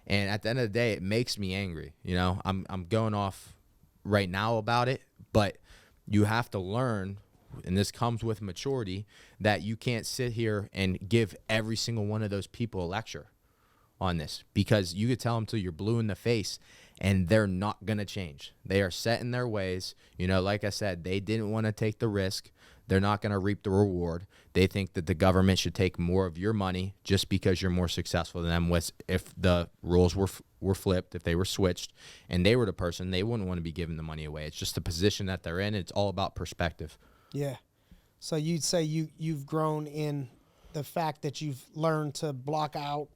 And at the end of the day, it makes me angry. You know, I'm going off right now about it, but you have to learn, and this comes with maturity, that you can't sit here and give every single one of those people a lecture on this, because you could tell them till you're blue in the face and they're not going to change. They are set in their ways. You know, like I said, they didn't want to take the risk. They're not going to reap the reward. They think that the government should take more of your money just because you're more successful than them. If the rules were flipped, if they were switched, and they were the person, they wouldn't want to be giving the money away. It's just the position that they're in. It's all about perspective. Yeah. So you'd say you've grown in the fact that you've learned to block out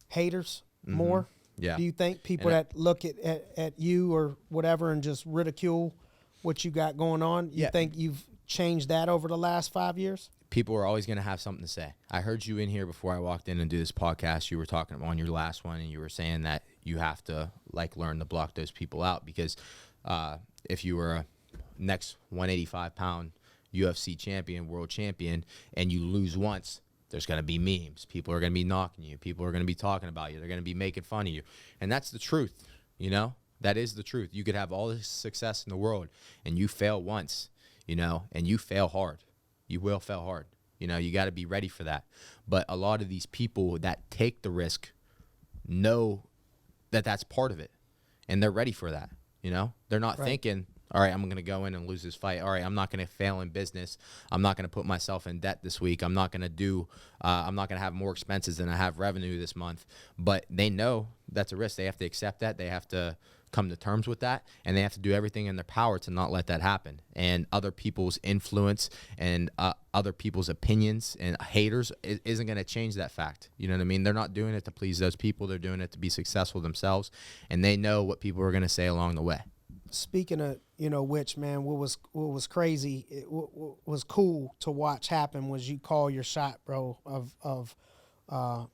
haters more? Yeah. Do you think people that look at you or whatever and just ridicule what you got going on, you think you've changed that over the last 5 years? People are always going to have something to say. I heard you in here before I walked in and do this podcast. You were talking on your last one, and you were saying that you have to learn to block those people out, because if you were a next 185-pound UFC champion, world champion, and you lose once, there's going to be memes. People are going to be knocking you. People are going to be talking about you. They're going to be making fun of you. And that's the truth, you know? That is the truth. You could have all the success in the world, and you fail once, you know, and you fail hard. You will fail hard. You know, you got to be ready for that. But a lot of these people that take the risk know that that's part of it, and they're ready for that, you know? They're not thinking, all right, I'm going to go in and lose this fight. All right, I'm not going to fail in business. I'm not going to put myself in debt this week. I'm not going to have more expenses than I have revenue this month. But they know that's a risk. They have to accept that. They have to come to terms with that, and they have to do everything in their power to not let that happen. And other people's influence and other people's opinions and haters isn't going to change that fact. You know what I mean? They're not doing it to please those people. They're doing it to be successful themselves, and they know what people are going to say along the way. Speaking of, you know, which, man, what was crazy, what was cool to watch happen was you call your shot, bro, of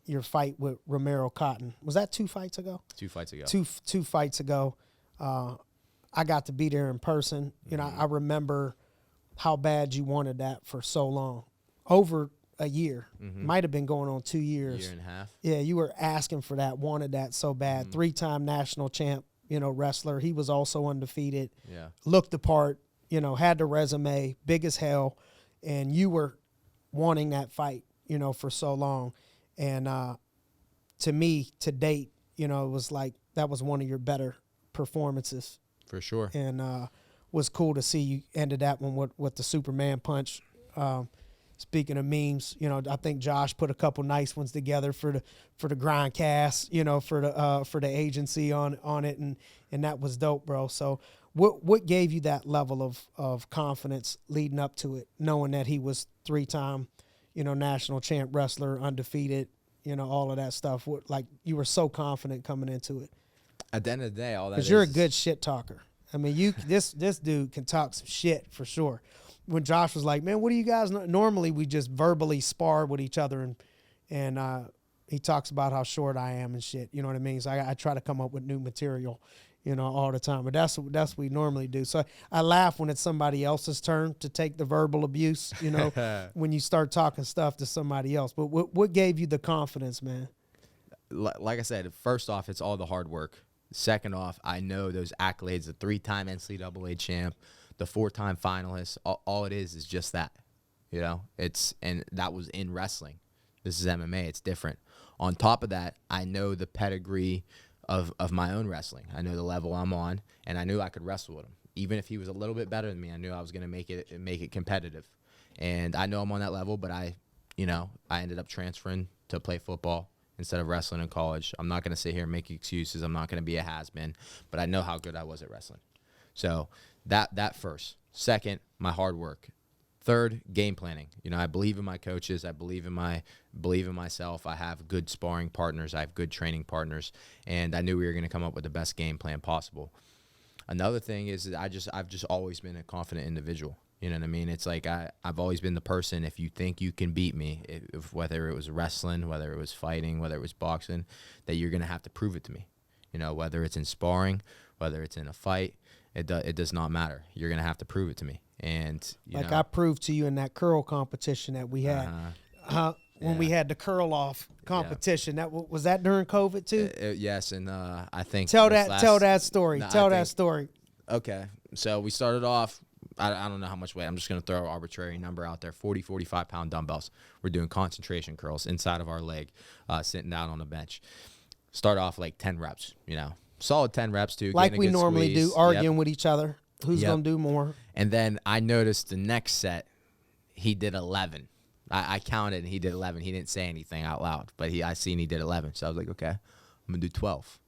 your fight with Romero Cotton. Was that 2 fights ago? 2 fights ago. Two fights ago. I got to be there in person. You know, I remember how bad you wanted that for so long. Over a year. Might have been going on 2 years. Year and a half. Yeah, you were asking for that, wanted that so bad. 3-time national champ, you know, wrestler. He was also undefeated. Yeah. Looked the part, you know, had the resume, big as hell, and you were wanting that fight, you know, for so long. And to me, to date, you know, it was like that was one of your better performances. For sure. And was cool to see you ended that one with the Superman punch. Speaking of memes, you know, I think Josh put a couple nice ones together for the GRINDcast, you know, for the agency on it, and that was dope, bro. So what gave you that level of confidence leading up to it, knowing that he was 3-time, national champ wrestler, undefeated, all of that stuff. Like, you were so confident coming into it. At the end of the day, all that because you're a good shit talker. I mean, this dude can talk some shit for sure. When Josh was like, man, what do you guys know? Normally we just verbally spar with each other, and he talks about how short I am and shit. You know what I mean? So I try to come up with new material, all the time. But that's what we normally do. So I laugh when it's somebody else's turn to take the verbal abuse, when you start talking stuff to somebody else. But what gave you the confidence, man? Like I said, first off, it's all the hard work. Second off, I know those accolades, the 3-time NCAA champ, the 4-time finalist, all it is just that, and that was in wrestling. This is MMA. It's different. On top of that, I know the pedigree of my own wrestling. I know the level I'm on, and I knew I could wrestle with him. Even if he was a little bit better than me, I knew I was going to make it competitive. And I know I'm on that level, but I ended up transferring to play football instead of wrestling in college. I'm not going to sit here and make excuses. I'm not going to be a has-been, but I know how good I was at wrestling. So that first. Second, my hard work. Third, game planning. I believe in my coaches. I believe in myself. I have good sparring partners. I have good training partners, and I knew we were going to come up with the best game plan possible. Another thing is that I've just always been a confident individual. You know what I mean? It's like I've always been the person, if you think you can beat me, if whether it was wrestling, whether it was fighting, whether it was boxing, that you're going to have to prove it to me. Whether it's in sparring, whether it's in a fight, it does not matter. You're going to have to prove it to me. And I proved to you in that curl competition that we had. When we had the curl off competition, was that during COVID too? Yes, and I think tell that story. Tell that story. Okay, so we started off. I don't know how much weight. I'm just going to throw an arbitrary number out there. 45 pound dumbbells. We're doing concentration curls inside of our leg, sitting down on the bench. Start off like 10 reps. Solid 10 reps too. Like we normally do, arguing with each other. Who's going to do more? And then I noticed the next set, he did 11. I counted, and he did 11. He didn't say anything out loud, but I seen he did 11. So I was like, okay, I'm going to do 12.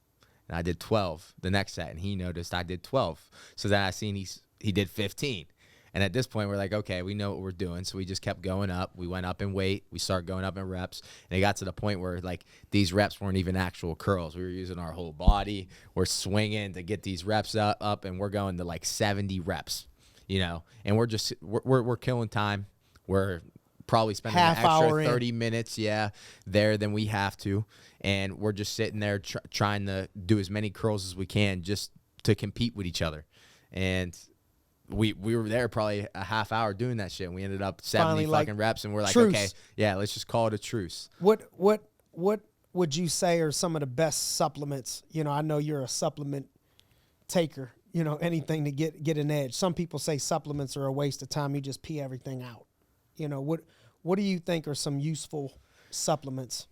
And I did 12 the next set, and he noticed I did 12. So then I seen he did 15. And at this point, we're like, okay, we know what we're doing. So we just kept going up. We went up in weight. We started going up in reps. And it got to the point where, like, these reps weren't even actual curls. We were using our whole body. We're swinging to get these reps up, and we're going to, like, 70 reps, And we're killing time. We're probably spending an extra 30 minutes, there than we have to. And we're just sitting there trying to do as many curls as we can just to compete with each other. And we were there probably a half hour doing that shit, and we ended up 70 fucking reps, and we're like, truce. Okay, let's just call it a truce. What would you say are some of the best supplements? I know you're a supplement taker, anything to get an edge. Some people say supplements are a waste of time. You just pee everything out. What do you think are some useful supplements?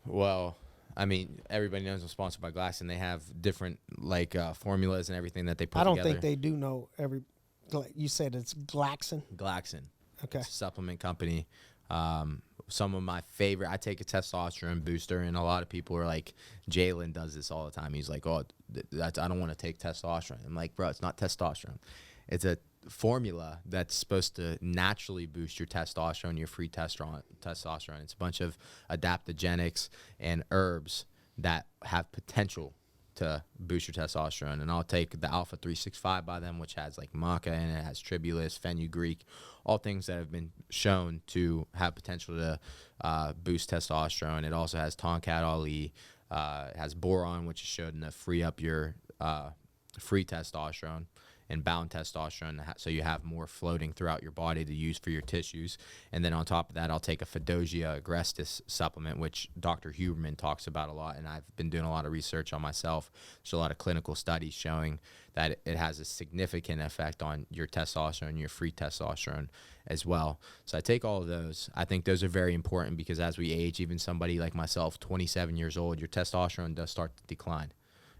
Well, I mean, everybody knows I'm sponsored by Glaxon. They have different formulas and everything that they put together. I don't think they do know every. You said it's Glaxon. Glaxon. Okay. It's a supplement company. Some of my favorite. I take a testosterone booster, and a lot of people are like, Jalen does this all the time. He's like, I don't want to take testosterone. I'm like, bro, it's not testosterone. It's a formula that's supposed to naturally boost your testosterone, your free testosterone. It's a bunch of adaptogenics and herbs that have potential to boost your testosterone. And I'll take the Alpha 365 by them, which has like maca in it, has tribulus, fenugreek, all things that have been shown to have potential to boost testosterone. It also has Tonkat Ali, it has boron, which is shown to free up your free testosterone and bound testosterone, so you have more floating throughout your body to use for your tissues. And then on top of that, I'll take a Fedosia agrestis supplement, which Dr. Huberman talks about a lot, and I've been doing a lot of research on myself. There's a lot of clinical studies showing that it has a significant effect on your testosterone, your free testosterone as well. So I take all of those. I think those are very important because as we age, even somebody like myself, 27 years old, your testosterone does start to decline.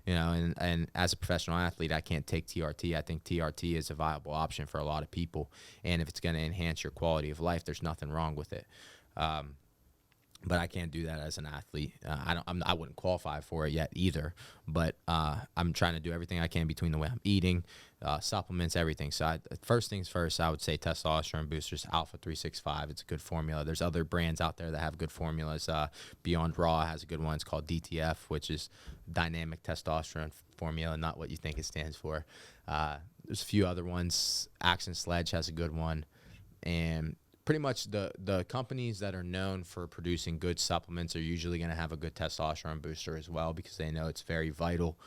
And as a professional athlete, I can't take TRT. I think TRT is a viable option for a lot of people. And if it's going to enhance your quality of life, there's nothing wrong with it. but I can't do that as an athlete. I wouldn't qualify for it yet either. But I'm trying to do everything I can between the way I'm eating, supplements, everything. So first things first, I would say testosterone boosters, Alpha 365. It's a good formula. There's other brands out there that have good formulas. Beyond Raw has a good one. It's called DTF, which is dynamic testosterone formula, not what you think it stands for. There's a few other ones. Action Sledge has a good one, and pretty much the companies that are known for producing good supplements are usually going to have a good testosterone booster as well, because they know it's very vital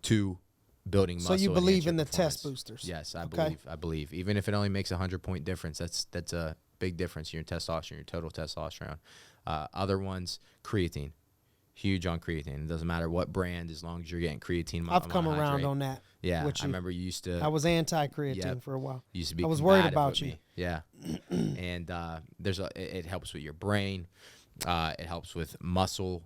to building muscle. So you believe in the performance. test boosters? Yes, I believe. Even if it only makes 100-point difference, that's a big difference in your testosterone, your total testosterone. Other ones, creatine. Huge on creatine. It doesn't matter what brand, as long as you're getting creatine. I've come around on that. Yeah, I remember you used to. I was anti-creatine for a while. You used to be. I was worried about you. Me. Yeah, and it helps with your brain. It helps with muscle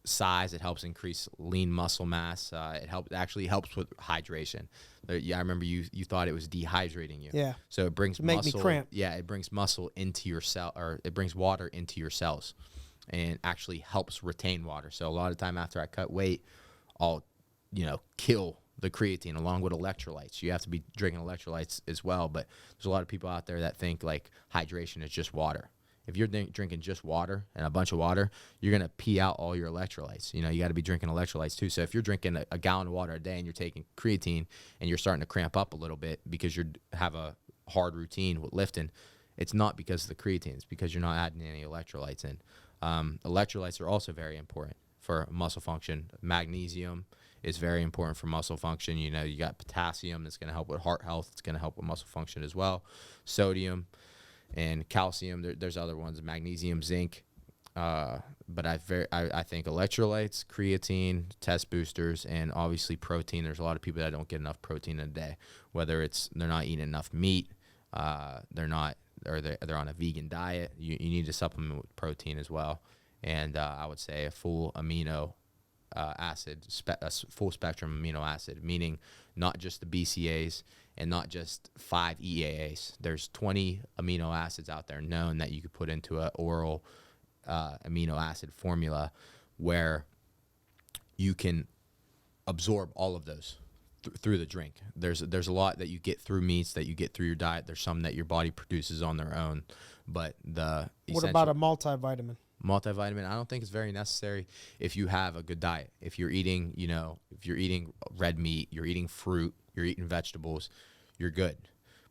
size. It helps increase lean muscle mass. It actually helps with hydration. I remember you thought it was dehydrating you. Yeah. So it brings make me cramp. Yeah, it brings muscle into your cell, or it brings water into your cells, and actually helps retain water. So a lot of time after I cut weight, I'll kill the creatine along with electrolytes. You have to be drinking electrolytes as well, but there's a lot of people out there that think like hydration is just water. If you're drinking just water and a bunch of water, you're going to pee out all your electrolytes. You got to be drinking electrolytes too. So if you're drinking a gallon of water a day and you're taking creatine and you're starting to cramp up a little bit because you have a hard routine with lifting, it's not because of the creatine. It's because you're not adding any electrolytes in. Electrolytes are also very important for muscle function. Magnesium is very important for muscle function. You got potassium that's going to help with heart health. It's going to help with muscle function as well. Sodium and calcium. There's other ones, magnesium, zinc. But I think electrolytes, creatine, test boosters, and obviously protein. There's a lot of people that don't get enough protein in a day, whether it's they're not eating enough meat, they're on a vegan diet. You need to supplement with protein as well. And I would say a full amino acid, full spectrum amino acid, meaning not just the BCAAs and not just 5 EAAs. There's 20 amino acids out there known that you could put into an oral amino acid formula where you can absorb all of those through the drink. There's a lot that you get through meats, that you get through your diet. There's some that your body produces on their own. But what about a multivitamin? Multivitamin, I don't think it's very necessary if you have a good diet. If you're eating, if you're eating red meat, you're eating fruit, you're eating vegetables, you're good.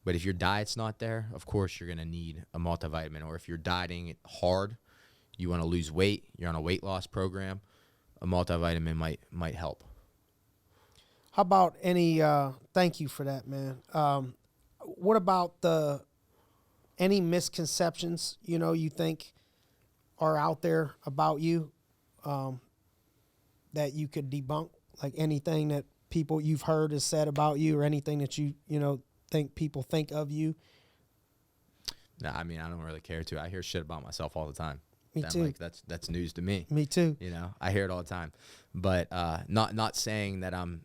But if your diet's not there, of course you're going to need a multivitamin. Or if you're dieting hard, you want to lose weight, you're on a weight loss program, a multivitamin might help. How about any, thank you for that, man. What about any misconceptions, you think are out there about you that you could debunk? Like anything that people you've heard is said about you, or anything that you think people think of you? No, I mean, I don't really care to. I hear shit about myself all the time. Me too. Like, that's news to me. Me too. I hear it all the time. But not saying that I'm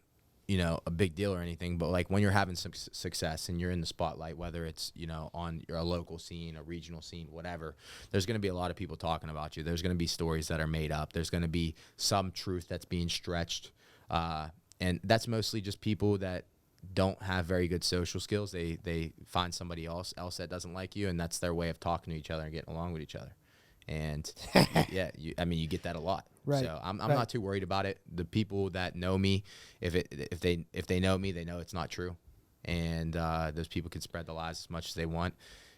a big deal or anything, but like when you're having some success and you're in the spotlight, whether it's, on a local scene, a regional scene, whatever, there's going to be a lot of people talking about you. There's going to be stories that are made up. There's going to be some truth that's being stretched. And that's mostly just people that don't have very good social skills. They find somebody else that doesn't like you, and that's their way of talking to each other and getting along with each other. And yeah, you get that a lot. Right. So I'm not too worried about it. The people that know me, if they know me, they know it's not true. And those people can spread the lies as much as they want.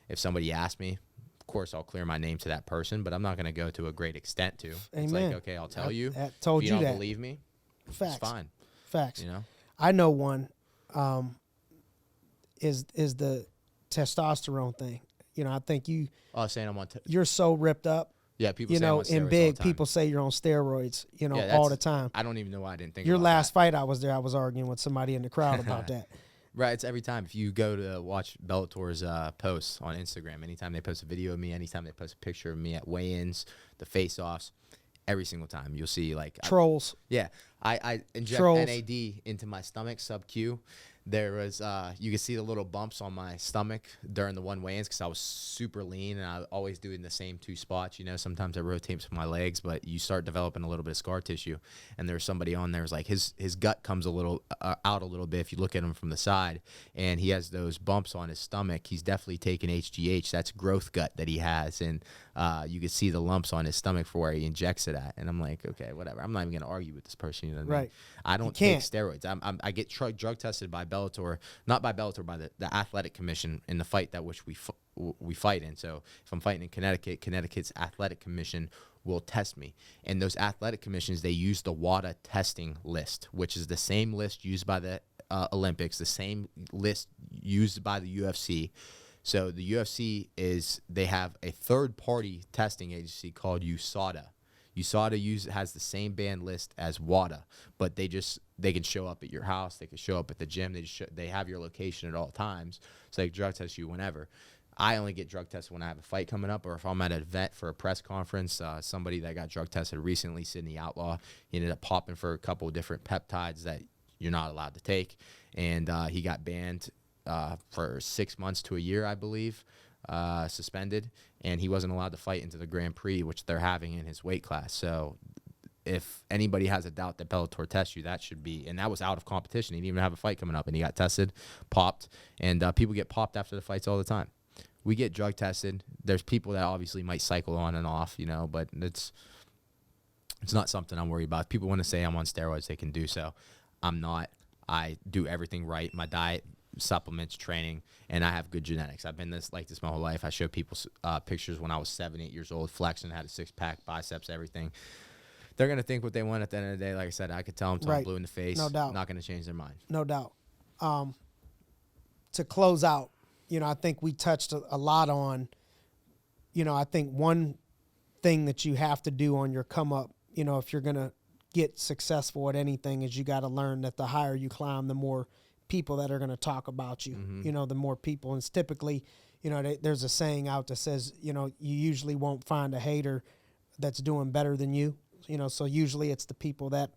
If somebody asks me, of course I'll clear my name to that person, but I'm not going to go to a great extent to. Amen. It's like, okay, I'll tell you. I told if you you don't that. believe me, Facts. it's fine. Facts. I know one is the testosterone thing. I think saying I'm on. You're so ripped up. Yeah, people say I'm on steroids in big, all the time. people say you're on steroids. Yeah, all the time. I don't even know why I didn't think. Your about last that. fight, I was there. I was arguing with somebody in the crowd about that. Right, it's every time. If you go to watch Bellator's posts on Instagram, anytime they post a video of me, anytime they post a picture of me at weigh-ins, the face-offs, every single time you'll see like trolls. I inject Trolls. NAD into my stomach, sub-Q. there was you could see the little bumps on my stomach during the one weigh-ins because I was super lean and I always doing the same 2 spots. You know, sometimes I rotate my legs, but you start developing a little bit of scar tissue. And there's somebody on there who's like his gut comes a little out a little bit if you look at him from the side, and he has those bumps on his stomach. He's definitely taking HGH. That's growth gut that he has, and you can see the lumps on his stomach for where he injects it at. And I'm like, okay, whatever. I'm not even gonna argue with this person. You know what I mean? I don't take steroids. I get drug tested by Bellator, not by Bellator, by the Athletic Commission in the fight that which we fight in. So if I'm fighting in Connecticut, Connecticut's Athletic Commission will test me. And those athletic commissions, they use the WADA testing list, which is the same list used by the Olympics, the same list used by the UFC. So the UFC they have a third-party testing agency called USADA. USADA has the same banned list as WADA, but they can show up at your house, they can show up at the gym, they have your location at all times, so they can drug test you whenever. I only get drug tested when I have a fight coming up or if I'm at an event for a press conference. Somebody that got drug tested recently, Sydney Outlaw, he ended up popping for a couple of different peptides that you're not allowed to take, and he got banned for 6 months to a year, I believe. Suspended, and he wasn't allowed to fight into the Grand Prix, which they're having in his weight class. So if anybody has a doubt that Bellator tests you, that should be, and that was out of competition. He didn't even have a fight coming up, and he got tested, popped, and people get popped after the fights all the time. We get drug tested. There's people that obviously might cycle on and off, you know, but it's not something I'm worried about. If people want to say I'm on steroids, they can do so. I'm not. I do everything right. My diet, supplements, training, and I have good genetics. I've been like this my whole life. I show people pictures when I was 7, 8 years old, flexing, had a 6-pack, biceps, everything. They're going to think what they want at the end of the day. Like I said, I could tell them till I'm blue in the face. No doubt. Not going to change their mind. No doubt. To close out, you know, I think we touched a lot on, you know, I think one thing that you have to do on your come up, you know, if you're going to get successful at anything, is you got to learn that the higher you climb, the more people that are going to talk about you, you know, the more people. And it's typically, you know, there's a saying out that says, you know, you usually won't find a hater that's doing better than you, you know, so usually it's the people that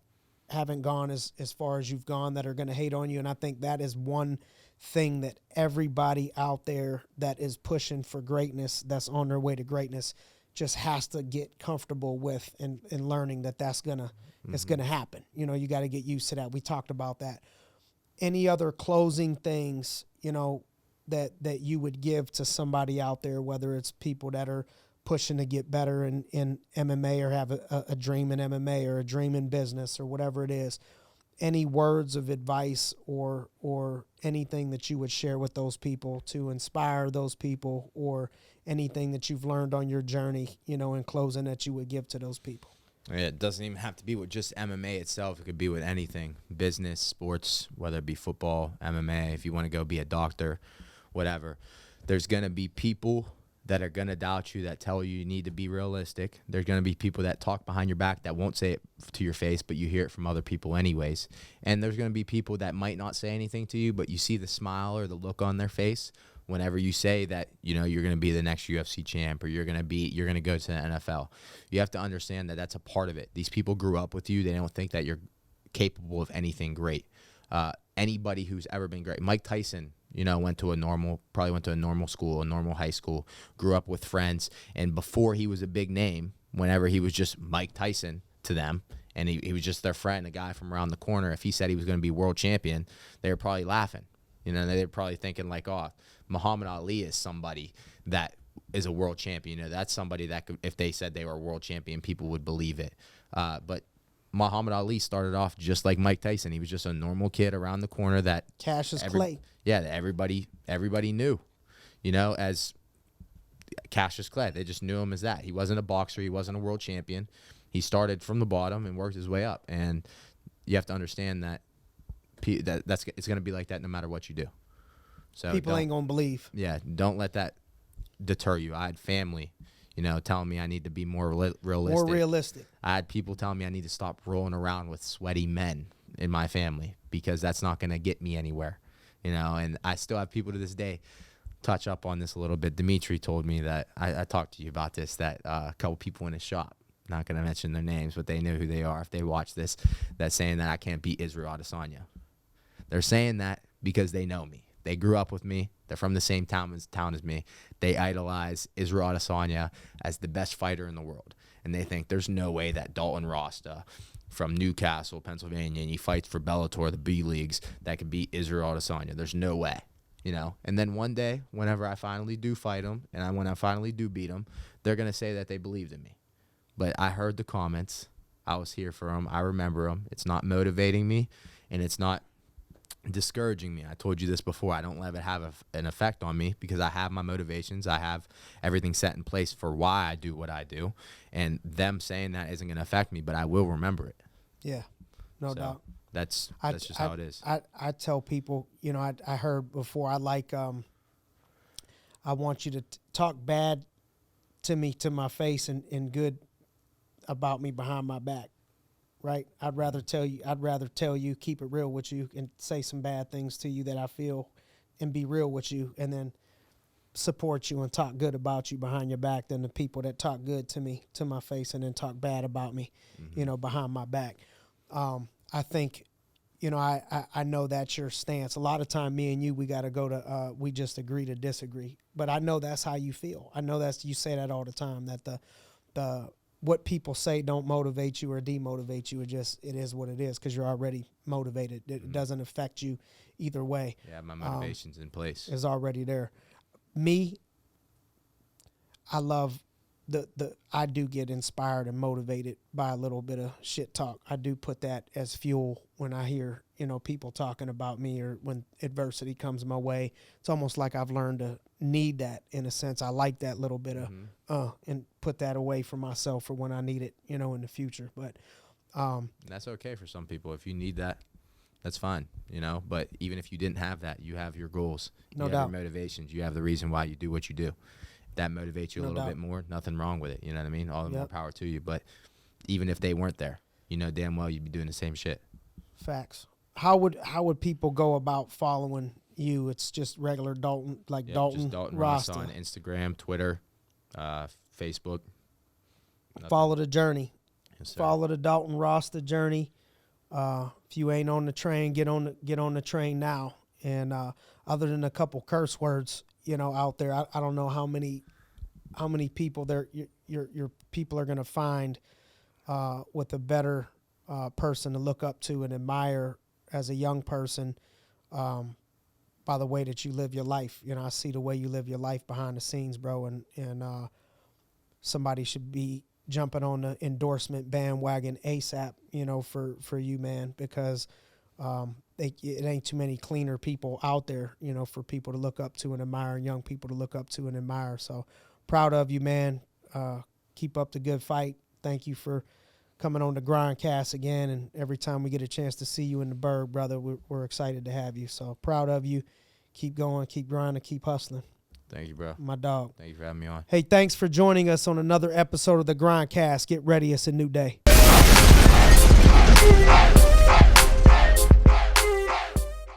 haven't gone as far as you've gone that are going to hate on you. And I think that is one thing that everybody out there that is pushing for greatness, that's on their way to greatness, just has to get comfortable with and learning that that's gonna it's gonna happen. You know, you got to get used to that. We talked about that. Any other closing things, you know, that you would give to somebody out there, whether it's people that are pushing to get better in MMA or have a dream in MMA or a dream in business or whatever it is? Any words of advice or anything that you would share with those people to inspire those people, or anything that you've learned on your journey, you know, in closing, that you would give to those people? It doesn't even have to be with just MMA itself. It could be with anything, business, sports, whether it be football, MMA, if you want to go be a doctor, whatever. There's going to be people that are going to doubt you, that tell you need to be realistic. There's going to be people that talk behind your back that won't say it to your face, but you hear it from other people anyways. And there's going to be people that might not say anything to you, but you see the smile or the look on their face whenever you say that, you know, you're going to be the next UFC champ, or you're going to go to the NFL. You have to understand that that's a part of it. These people grew up with you. They don't think that you're capable of anything great. Anybody who's ever been great. Mike Tyson, you know, went to a normal school, a normal high school, grew up with friends. And before he was a big name, whenever he was just Mike Tyson to them, and he was just their friend, a guy from around the corner, if he said he was going to be world champion, they were probably laughing. You know, they were probably thinking like, oh, Muhammad Ali is somebody that is a world champion. You know, that's somebody that could, if they said they were a world champion, people would believe it. But Muhammad Ali started off just like Mike Tyson. He was just a normal kid around the corner that Cassius Clay. Yeah, that everybody knew, you know, as Cassius Clay. They just knew him as that. He wasn't a boxer. He wasn't a world champion. He started from the bottom and worked his way up. And you have to understand that it's going to be like that no matter what you do. So people ain't going to believe. Yeah, don't let that deter you. I had family, you know, telling me I need to be more realistic. More realistic. I had people telling me I need to stop rolling around with sweaty men in my family, because that's not going to get me anywhere, you know. And I still have people to this day touch up on this a little bit. Dimitri told me that, I talked to you about this, that a couple people in his shop, not going to mention their names, but they know who they are if they watch this, that's saying that I can't beat Israel Adesanya. They're saying that because they know me. They grew up with me. They're from the same town as me. They idolize Israel Adesanya as the best fighter in the world. And they think there's no way that Dalton Rosta from Newcastle, Pennsylvania, and he fights for Bellator, the B leagues, that could beat Israel Adesanya. There's no way, you know. And then one day, whenever I finally do fight him, and when I finally do beat him, they're going to say that they believed in me. But I heard the comments. I was here for them. I remember them. It's not motivating me, and it's not discouraging me. I told you this before. I don't let it have an effect on me because I have my motivations. I have everything set in place for why I do what I do, and them saying that isn't going to affect me, but I will remember it. Yeah, no doubt. That's just how it is. I tell people, you know, I heard before, I want you to talk bad to me to my face and good about me behind my back. Right? I'd rather tell you, keep it real with you and say some bad things to you that I feel and be real with you and then support you and talk good about you behind your back than the people that talk good to me, to my face, and then talk bad about me, you know, behind my back. I think, you know, I know that's your stance. A lot of time, me and you, we got to go to, we just agree to disagree. But I know that's how you feel. I know you say that all the time, that the what people say don't motivate you or demotivate you. It is what it is because you're already motivated. It doesn't affect you either way. Yeah, my motivation's in place. It's already there. Me, I love I do get inspired and motivated by a little bit of shit talk. I do put that as fuel when I hear, you know, people talking about me or when adversity comes my way. It's almost like I've learned to need that in a sense. I like that little bit of, and put that away for myself for when I need it, you know, in the future. But that's okay for some people. If you need that, that's fine, you know. But even if you didn't have that, you have your goals. No you doubt. have your motivations. You have the reason why you do what you do. That motivates you a little doubt. bit more. Nothing wrong with it. You know what I mean? All the more power to you. But even if they weren't there, you know damn well you'd be doing the same shit. Facts. How would people go about following you? It's just regular Dalton, like Dalton, just Dalton Rosta. Rosta on Instagram, Twitter, Facebook. Nothing. Follow the journey. Yes, sir. Follow the Dalton Rosta journey. If you ain't on the train, get on the train now. And other than a couple curse words, you know, out there, I don't know how many people there your people are gonna find with a better person to look up to and admire as a young person by the way that you live your life. You know, I see the way you live your life behind the scenes, bro, and somebody should be jumping on the endorsement bandwagon ASAP, you know, for you, man, because it ain't too many cleaner people out there, you know, for people to look up to and admire, and young people to look up to and admire. So proud of you, man. Keep up the good fight. Thank you for coming on the GRINDcast again. And every time we get a chance to see you in the Berg, brother, we're excited to have you. So proud of you. Keep going, keep grinding, keep hustling. Thank you, bro. My dog. Thank you for having me on. Hey, thanks for joining us on another episode of the GRINDcast. Get ready. It's a new day.